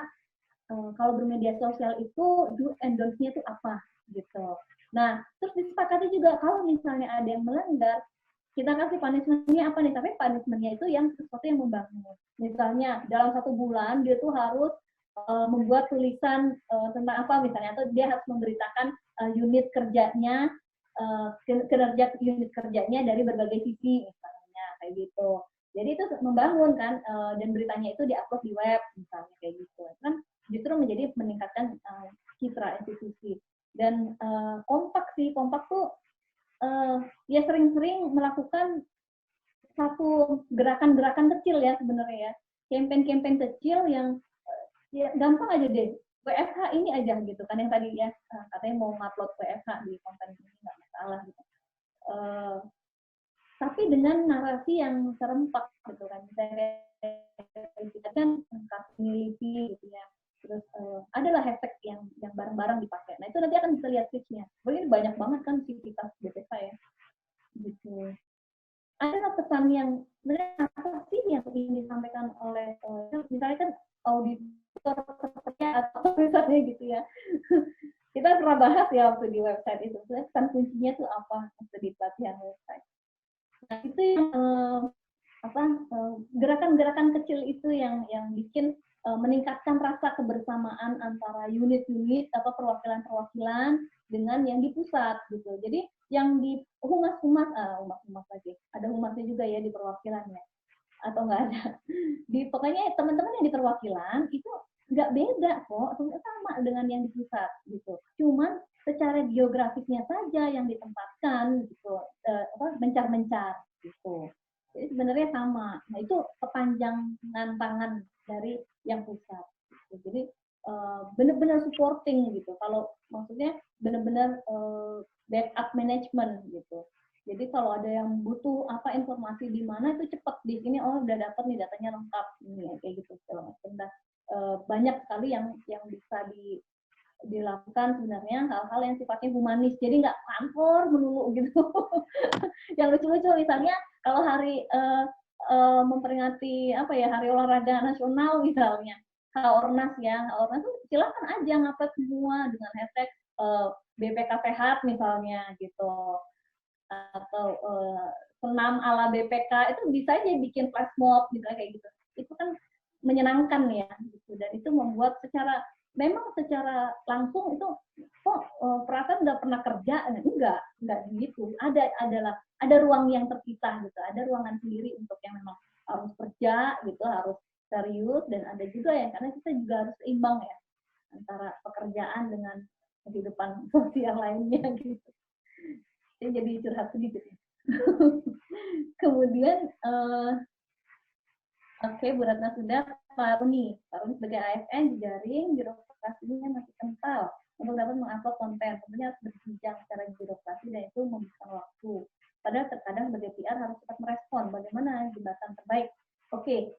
kalau bermedia sosial itu do and don't-nya itu apa gitu. Nah, terus disepakati juga kalau misalnya ada yang melanggar, kita kasih punishment-nya apa nih, tapi punishment-nya itu yang sesuatu yang membangun. Misalnya dalam 1 bulan dia tuh harus membuat tulisan tentang apa misalnya, atau dia harus memberitakan unit kerjanya, kinerja unit kerjanya dari berbagai sisi misalnya kayak gitu. Jadi itu membangun kan, dan beritanya itu diupload di web misalnya kayak gitu. Kan justru menjadi meningkatkan citra institusi. dan kompak tuh ya sering-sering melakukan satu gerakan-gerakan kecil ya sebenarnya ya, campaign-campaign kecil yang ya gampang aja deh, WFH ini aja gitu kan, yang tadi ya katanya mau ngupload WFH di konten ini nggak masalah gitu. Tapi dengan narasi yang serempak gitu kan, misalnya kita kan miliki gitu ya, terus adalah hashtag yang bareng-bareng dipakai. Nah itu nanti akan bisa lihat switch-nya. Ini banyak banget kan aktivitas BPK ya, gitu. Ada pesan yang sebenarnya apa sih yang ingin disampaikan oleh misalnya kan auditor atau misalnya gitu ya. Kita pernah bahas ya waktu di website itu, pesan kuncinya tuh apa waktu di pelatihan website. Nah itu yang gerakan-gerakan kecil itu yang bikin meningkatkan rasa kebersamaan antara unit-unit atau perwakilan-perwakilan dengan yang di pusat gitu. Jadi yang di humas lagi, ada humasnya juga ya di perwakilannya, atau nggak ada. Pokoknya teman-teman yang di perwakilan itu nggak beda kok, sama dengan yang di pusat gitu. Cuman secara geografisnya saja yang ditempatkan gitu, mencar-mencar gitu. Jadi sebenarnya sama. Nah itu kepanjangan tangan dari yang pusat. Gitu. Jadi benar-benar supporting gitu. Kalau maksudnya benar-benar backup management gitu. Jadi kalau ada yang butuh apa informasi di mana itu cepat di sini, oh udah dapat nih datanya lengkap ini ya, kayak gitu segala macam. Dan banyak sekali yang bisa dilakukan sebenarnya hal-hal yang sifatnya humanis, jadi nggak kantor melulu gitu. Yang lucu-lucu misalnya kalau hari memperingati Hari Olahraga Nasional misalnya, Haornas ya, Haornas tuh silakan aja ngupload semua dengan hashtag BPK Sehat misalnya gitu, atau senam ala BPK itu bisa aja bikin flash mob misalnya kayak gitu. Itu kan menyenangkan ya gitu, dan itu membuat secara langsung itu kok perasaan nggak pernah kerja, enggak gitu. Ada ruang yang terpisah gitu, ada ruangan sendiri untuk yang memang harus kerja gitu, harus serius, dan ada juga ya karena kita juga harus seimbang ya antara pekerjaan dengan kehidupan sosial lainnya gitu. Jadi curhat sedikit. Kemudian Oke, Bu Ratna sudah. Pak Runi sebagai ASN jejaring birokrasinya masih kental untuk dapat mengupload konten. Tentunya harus berjenjang secara birokrasi dan itu membutuhkan waktu. Padahal terkadang sebagai PR harus cepat merespon. Bagaimana jembatan terbaik? Oke,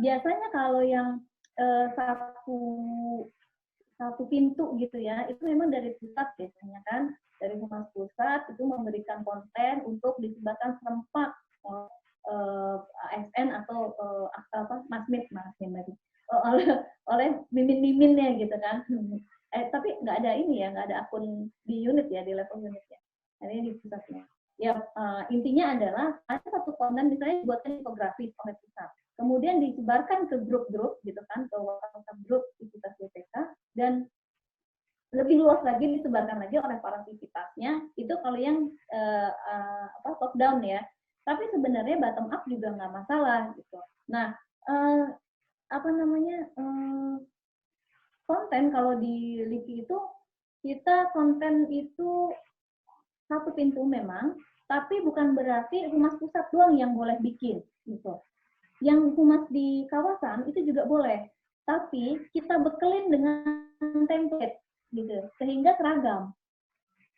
biasanya kalau yang satu pintu gitu ya, itu memang dari pusat biasanya kan, dari humas pusat itu memberikan konten untuk disebarkan serempak ASN atau masmid oleh mimin-miminnya gitu kan. Tapi nggak ada ini ya, nggak ada akun di unit ya, di level unit ya. Ini di pusatnya. Ya intinya adalah ada satu konten misalnya dibuatkan infografis oleh pusat, kemudian disebarkan ke grup-grup gitu kan, ke WhatsApp grup aktivitas BPK, dan lebih luas lagi disebarkan lagi oleh para aktivitasnya. Itu kalau yang top down ya. Tapi sebenarnya bottom up juga nggak masalah gitu. Nah, konten kalau di LIPI itu kita konten itu satu pintu memang, tapi bukan berarti humas pusat doang yang boleh bikin gitu. Yang humas di kawasan itu juga boleh, tapi kita bekelin dengan template gitu, sehingga seragam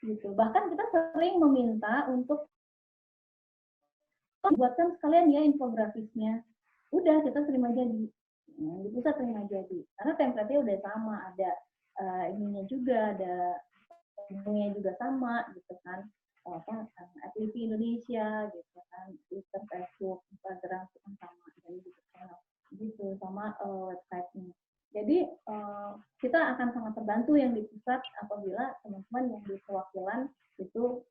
gitu. Bahkan kita sering meminta untuk buatkan sekalian ya infografisnya. Udah, kita terima jadi. Di pusat terima jadi. Karena template-nya udah sama, ada ininya juga, ada ininya juga sama gitu kan. Aktivitas Indonesia gitu kan, Twitter, Facebook, Instagram itu kan sama, jadi gitu sama website-nya. Jadi kita akan sangat terbantu yang di pusat apabila teman-teman yang di perwakilan itu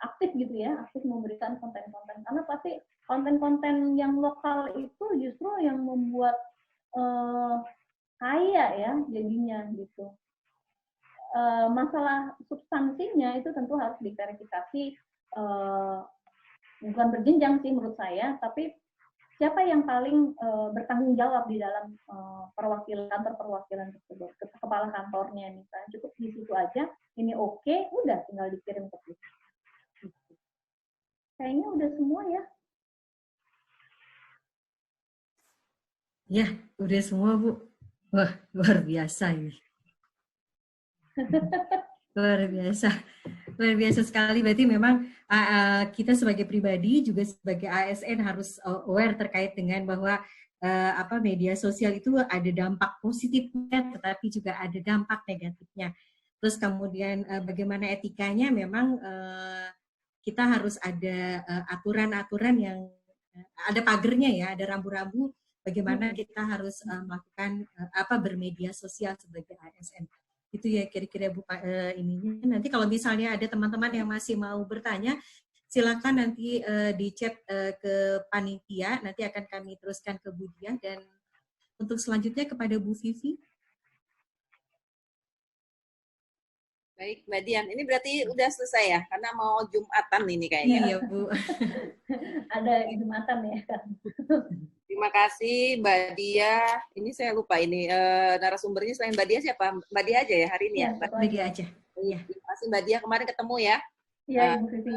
aktif gitu ya, aktif memberikan konten-konten, karena pasti konten-konten yang lokal itu justru yang membuat kaya ya jadinya gitu. Masalah substansinya itu tentu harus diverifikasi, bukan berjenjang sih menurut saya, tapi siapa yang paling bertanggung jawab di dalam kantor perwakilan tersebut, kepala kantornya misalnya, cukup di situ aja, ini oke, udah tinggal dikirim ke kita. Kayaknya udah semua ya. Ya, udah semua Bu. Wah, luar biasa ini. Luar biasa. Luar biasa sekali. Berarti memang kita sebagai pribadi juga sebagai ASN harus aware terkait dengan bahwa media sosial itu ada dampak positifnya tetapi juga ada dampak negatifnya. Terus kemudian bagaimana etikanya memang kita harus ada aturan-aturan yang ada pagernya ya, ada rambu-rambu bagaimana kita harus melakukan bermedia sosial sebagai ASN. Itu ya kira-kira Bu ininya. Nanti kalau misalnya ada teman-teman yang masih mau bertanya, silakan nanti di chat ke panitia, nanti akan kami teruskan ke Bu Dia, dan untuk selanjutnya kepada Bu Vivi. Baik, Mbak Dian. Ini berarti udah selesai ya? Karena mau Jumatan ini kayaknya. Iya, Bu. Ada Jumatan ya, kan? Terima kasih Mbak Dia. Ini saya lupa ini narasumbernya selain Mbak Dia siapa? Mbak Dia aja ya hari ini ya? Mbak Dia aja. Iya. Terima kasih Mbak Dia. Kemarin ketemu ya. Iya, Ibu Vivi.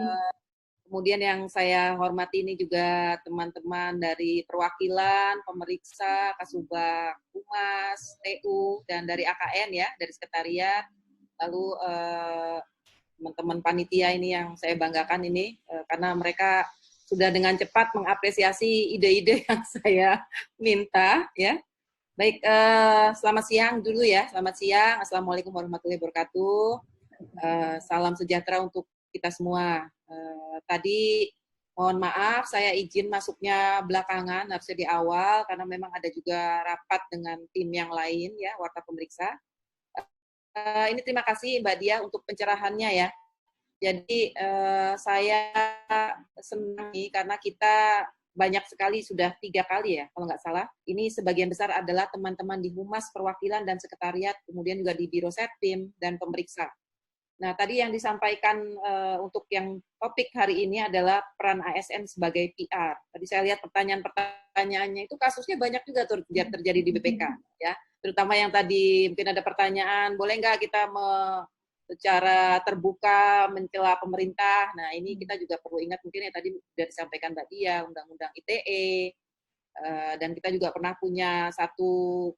Kemudian yang saya hormati ini juga teman-teman dari perwakilan, pemeriksa, Kasubag Humas, TU, dan dari AKN ya, dari sekretariat. Lalu teman-teman panitia ini yang saya banggakan ini, karena mereka sudah dengan cepat mengapresiasi ide-ide yang saya minta ya. Baik, selamat siang dulu ya. Selamat siang. Assalamualaikum warahmatullahi wabarakatuh. Salam sejahtera untuk kita semua. Tadi mohon maaf saya izin masuknya belakangan, harusnya di awal karena memang ada juga rapat dengan tim yang lain ya, warta pemeriksa. Ini terima kasih Mbak Dia untuk pencerahannya ya. Jadi saya senang nih karena kita banyak sekali, sudah 3 kali ya kalau nggak salah. Ini sebagian besar adalah teman-teman di Humas, Perwakilan, dan Sekretariat, kemudian juga di Biro Setpim dan pemeriksa. Nah tadi yang disampaikan untuk yang topik hari ini adalah peran ASN sebagai PR. Tadi saya lihat pertanyaan-pertanyaannya itu kasusnya banyak juga terjadi di BPK ya. Terutama yang tadi mungkin ada pertanyaan, boleh nggak kita secara terbuka mencela pemerintah. Nah, ini kita juga perlu ingat mungkin ya tadi sudah disampaikan Mbak Dia, Undang-Undang ITE, dan kita juga pernah punya satu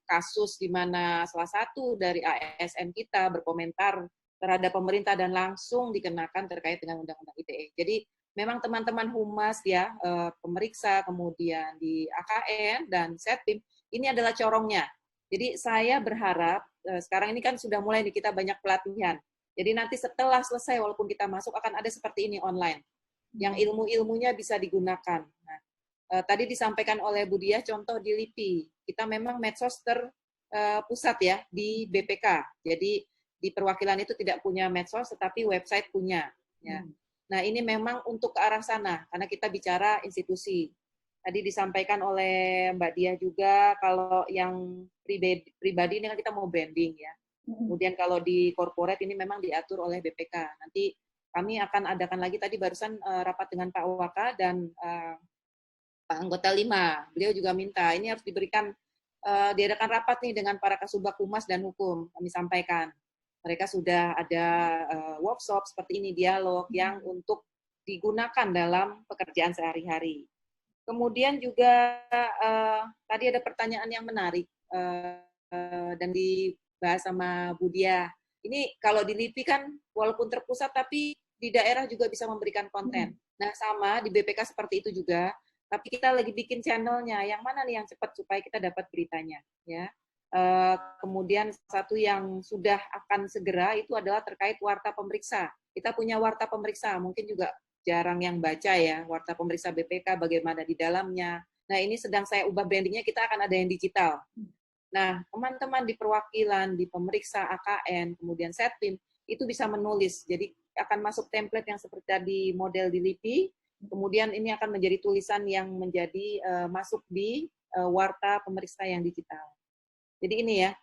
kasus di mana salah satu dari ASN kita berkomentar terhadap pemerintah dan langsung dikenakan terkait dengan Undang-Undang ITE. Jadi memang teman-teman Humas ya, pemeriksa, kemudian di AKN dan Setpim, ini adalah corongnya. Jadi saya berharap, sekarang ini kan sudah mulai nih kita banyak pelatihan. Jadi nanti setelah selesai, walaupun kita masuk, akan ada seperti ini online. Yang ilmu-ilmunya bisa digunakan. Nah, tadi disampaikan oleh Bu Dia, contoh di LIPI. Kita memang medsos terpusat ya, di BPK. Jadi di perwakilan itu tidak punya medsos, tetapi website punya. Ya. Nah ini memang untuk ke arah sana, karena kita bicara institusi. Tadi disampaikan oleh Mbak Dia juga, kalau yang pribadi ini kan kita mau branding ya. Kemudian kalau di corporate ini memang diatur oleh BPK. Nanti kami akan adakan lagi, tadi barusan rapat dengan Pak Waka dan Pak Anggota 5. Beliau juga minta, ini harus diberikan, diadakan rapat nih dengan para Kasubag Humas dan Hukum, kami sampaikan. Mereka sudah ada workshop seperti ini, dialog, yang untuk digunakan dalam pekerjaan sehari-hari. Kemudian juga tadi ada pertanyaan yang menarik dan dibahas sama Bu Dia. Ini kalau di LIPI kan walaupun terpusat tapi di daerah juga bisa memberikan konten. Nah sama di BPK seperti itu juga, tapi kita lagi bikin channelnya. Yang mana nih yang cepat supaya kita dapat beritanya, ya. Kemudian satu yang sudah akan segera itu adalah terkait warta pemeriksa. Kita punya warta pemeriksa, mungkin juga jarang yang baca ya, warta pemeriksa BPK bagaimana di dalamnya. Nah ini sedang saya ubah brandingnya, kita akan ada yang digital. Nah teman-teman di perwakilan, di pemeriksa AKN, kemudian Setpim, itu bisa menulis. Jadi akan masuk template yang seperti tadi model di LIPI, kemudian ini akan menjadi tulisan yang menjadi masuk di warta pemeriksa yang digital. Jadi ini ya,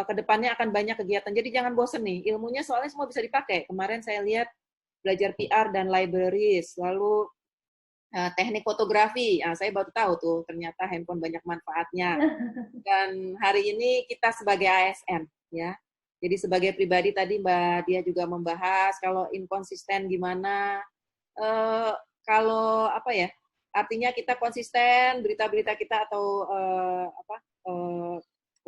kedepannya akan banyak kegiatan. Jadi jangan bosan nih, ilmunya soalnya semua bisa dipakai. Kemarin saya lihat belajar PR dan libraries, lalu teknik fotografi, saya baru tahu tuh ternyata handphone banyak manfaatnya. Dan hari ini kita sebagai ASN, ya. Jadi sebagai pribadi tadi Mbak Dia juga membahas kalau inkonsisten gimana. Kalau apa ya? Artinya kita konsisten berita-berita kita atau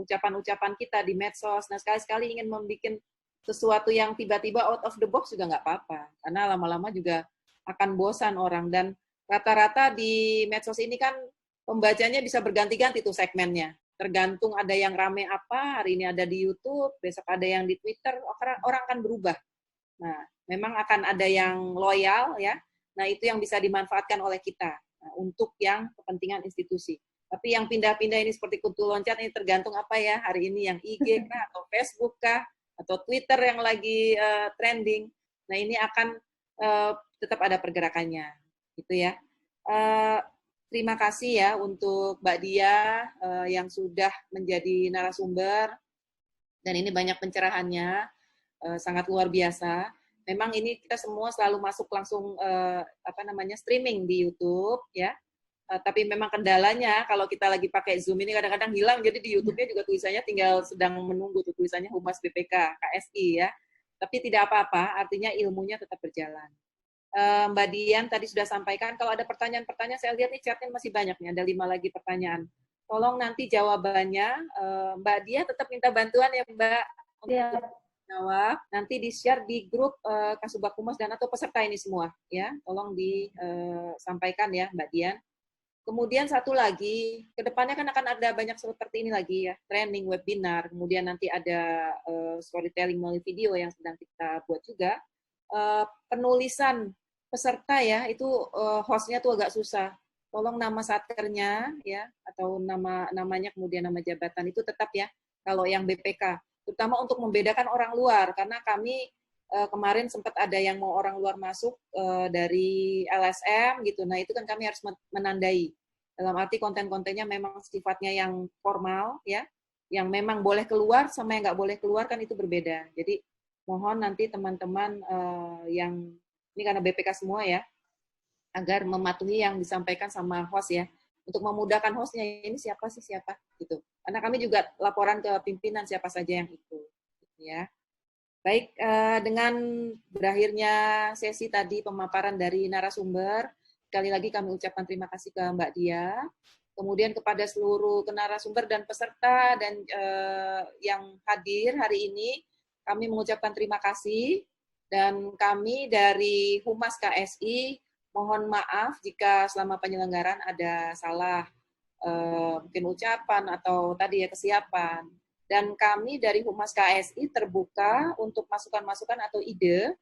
ucapan-ucapan kita di medsos. Nah sekali-sekali ingin membuat sesuatu yang tiba-tiba out of the box juga nggak apa-apa, karena lama-lama juga akan bosan orang. Dan rata-rata di medsos ini kan pembacanya bisa berganti-ganti tuh segmennya. Tergantung ada yang rame apa, hari ini ada di YouTube, besok ada yang di Twitter, orang akan berubah. Nah, memang akan ada yang loyal ya. Nah, itu yang bisa dimanfaatkan oleh kita untuk yang kepentingan institusi. Tapi yang pindah-pindah ini seperti kutu loncat ini tergantung apa ya, hari ini yang IG kah atau Facebook kah atau Twitter yang lagi trending. Nah, ini akan tetap ada pergerakannya, gitu ya. Terima kasih ya untuk Mbak Dia yang sudah menjadi narasumber, dan ini banyak pencerahannya, sangat luar biasa. Memang ini kita semua selalu masuk langsung streaming di YouTube ya. Tapi memang kendalanya kalau kita lagi pakai Zoom ini kadang-kadang hilang, jadi di YouTube-nya juga tulisannya tinggal sedang menunggu tuh tulisannya Humas BPK KSI ya. Tapi tidak apa-apa, artinya ilmunya tetap berjalan. Mbak Dian tadi sudah sampaikan, kalau ada pertanyaan-pertanyaan, saya lihat nih chatnya masih banyak nih, ada 5 lagi pertanyaan. Tolong nanti jawabannya, Mbak Dian tetap minta bantuan ya Mbak, untuk jawab, nanti di-share di grup Kasubag Humas dan atau peserta ini semua, ya, tolong disampaikan ya Mbak Dian. Kemudian satu lagi, kedepannya kan akan ada banyak seperti ini lagi ya, training, webinar, kemudian nanti ada storytelling melalui video yang sedang kita buat juga. Penulisan peserta ya, itu hostnya tuh agak susah. Tolong nama satkernya ya, atau namanya kemudian nama jabatan itu tetap ya, kalau yang BPK. Terutama untuk membedakan orang luar, karena kami kemarin sempat ada yang mau orang luar masuk dari LSM gitu. Nah, itu kan kami harus menandai. Dalam arti konten-kontennya memang sifatnya yang formal ya, yang memang boleh keluar sama yang nggak boleh keluar kan itu berbeda. Jadi mohon nanti teman-teman yang ini karena BPK semua ya, agar mematuhi yang disampaikan sama host ya. Untuk memudahkan hostnya, ini siapa gitu. Karena kami juga laporan ke pimpinan siapa saja yang ikut gitu ya. Baik, dengan berakhirnya sesi tadi pemaparan dari narasumber, sekali lagi kami ucapkan terima kasih ke Mbak Dia, kemudian kepada seluruh narasumber dan peserta dan yang hadir hari ini, kami mengucapkan terima kasih, dan kami dari Humas KSI mohon maaf jika selama penyelenggaraan ada salah mungkin ucapan atau tadi ya kesiapan. Dan kami dari Humas KSI terbuka untuk masukan-masukan atau ide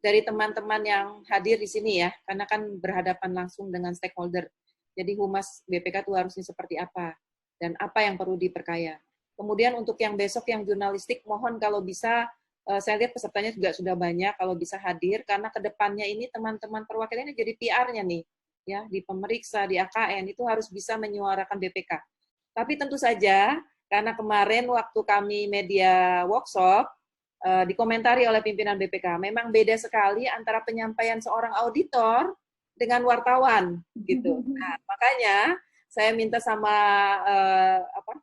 dari teman-teman yang hadir di sini ya, karena kan berhadapan langsung dengan stakeholder. Jadi Humas BPK itu harusnya seperti apa, dan apa yang perlu diperkaya. Kemudian untuk yang besok yang jurnalistik, mohon kalau bisa, saya lihat pesertanya juga sudah banyak, kalau bisa hadir, karena kedepannya ini teman-teman perwakilan ini jadi PR-nya nih, ya di pemeriksa, di AKN, itu harus bisa menyuarakan BPK. Tapi tentu saja, karena kemarin waktu kami media workshop, dikomentari oleh pimpinan BPK, memang beda sekali antara penyampaian seorang auditor dengan wartawan, gitu. Nah, makanya saya minta sama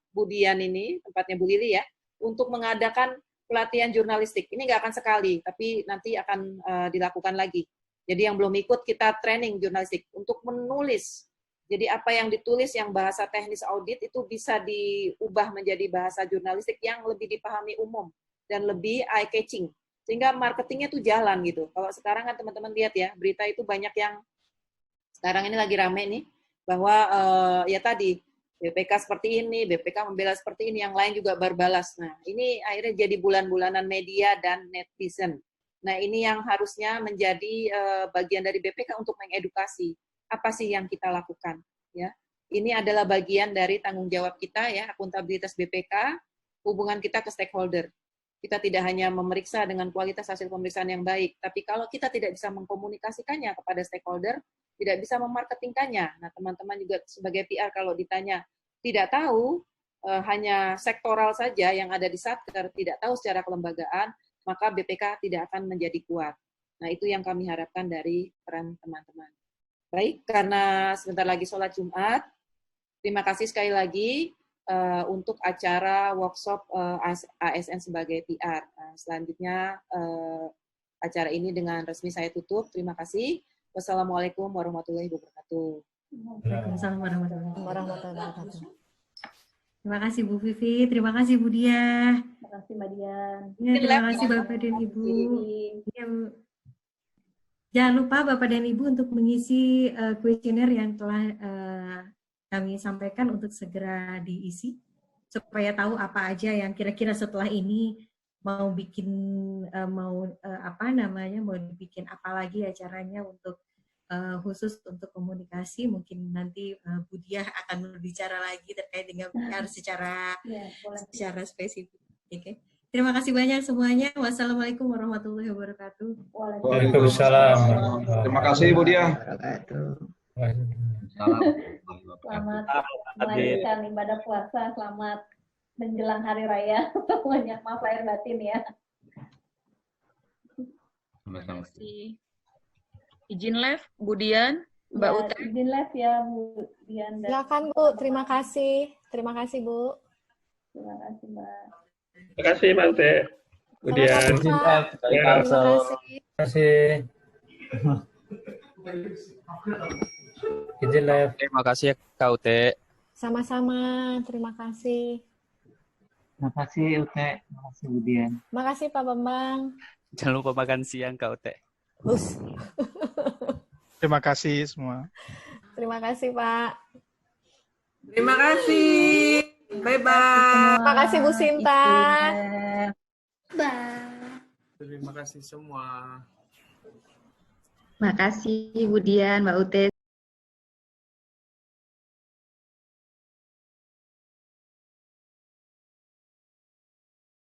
Bu Dian ini, tempatnya Bu Lili ya, untuk mengadakan pelatihan jurnalistik. Ini nggak akan sekali, tapi nanti akan dilakukan lagi. Jadi yang belum ikut, kita training jurnalistik untuk menulis. Jadi apa yang ditulis yang bahasa teknis audit itu bisa diubah menjadi bahasa jurnalistik yang lebih dipahami umum dan lebih eye-catching. Sehingga marketingnya tuh jalan gitu. Kalau sekarang kan teman-teman lihat ya, berita itu banyak yang sekarang ini lagi rame nih, bahwa ya tadi, BPK seperti ini, BPK membela seperti ini, yang lain juga berbalas. Nah, ini akhirnya jadi bulan-bulanan media dan netizen. Nah, ini yang harusnya menjadi bagian dari BPK untuk mengedukasi. Apa sih yang kita lakukan? Ya, ini adalah bagian dari tanggung jawab kita ya, akuntabilitas BPK, hubungan kita ke stakeholder. Kita tidak hanya memeriksa dengan kualitas hasil pemeriksaan yang baik, tapi kalau kita tidak bisa mengkomunikasikannya kepada stakeholder, tidak bisa memarketingkannya. Nah, teman-teman juga sebagai PR kalau ditanya tidak tahu, hanya sektoral saja yang ada di Satker, tidak tahu secara kelembagaan, maka BPK tidak akan menjadi kuat. Nah, itu yang kami harapkan dari peran teman-teman. Baik, karena sebentar lagi sholat Jumat, terima kasih sekali lagi untuk acara workshop ASN sebagai PR. Selanjutnya acara ini dengan resmi saya tutup. Terima kasih. Wassalamualaikum warahmatullahi wabarakatuh. Waalaikumsalam warahmatullahi Warahmatullahi wabarakatuh. Terima kasih Bu Vivi, terima kasih Bu Dia. Terima kasih Mbak Dian. Ya, terima kasih Bapak dan Ibu. Ya, Bu. Jangan lupa Bapak dan Ibu untuk mengisi kuesioner yang telah kami sampaikan untuk segera diisi supaya tahu apa aja yang kira-kira setelah ini mau bikin mau dibikin apa lagi acaranya untuk khusus untuk komunikasi. Mungkin nanti Bu Diah akan berbicara lagi terkait dengan PR secara spesifik. Oke. Terima kasih banyak semuanya. Wassalamualaikum warahmatullahi wabarakatuh. Waalaikumsalam. Terima kasih Bu Diah. Selamat melanjutkan ibadah puasa, selamat menjelang hari raya. Banyak maaf lahir batin ya. Terima kasih. Izin live, Bu Dian, Mbak Ute. Izin live ya, Bu Dian. Silakan Bu, terima kasih. Terima kasih Bu. Terima kasih Mbak. Terima kasih Mbak Ute. Bu Dian. Terima kasih. Terima kasih. Izin live. Terima kasih ya Kak Ute. Sama-sama, terima kasih. Terima kasih Ute, terima kasih Bu Dian. Terima kasih Pak Bambang. Jangan lupa makan siang Kak Ute. Terima kasih semua. Terima kasih Pak. Terima kasih. Bye-bye. Terima kasih Bu Sinta. Bye. Terima kasih semua. Terima kasih Bu Dian, Mbak Ute.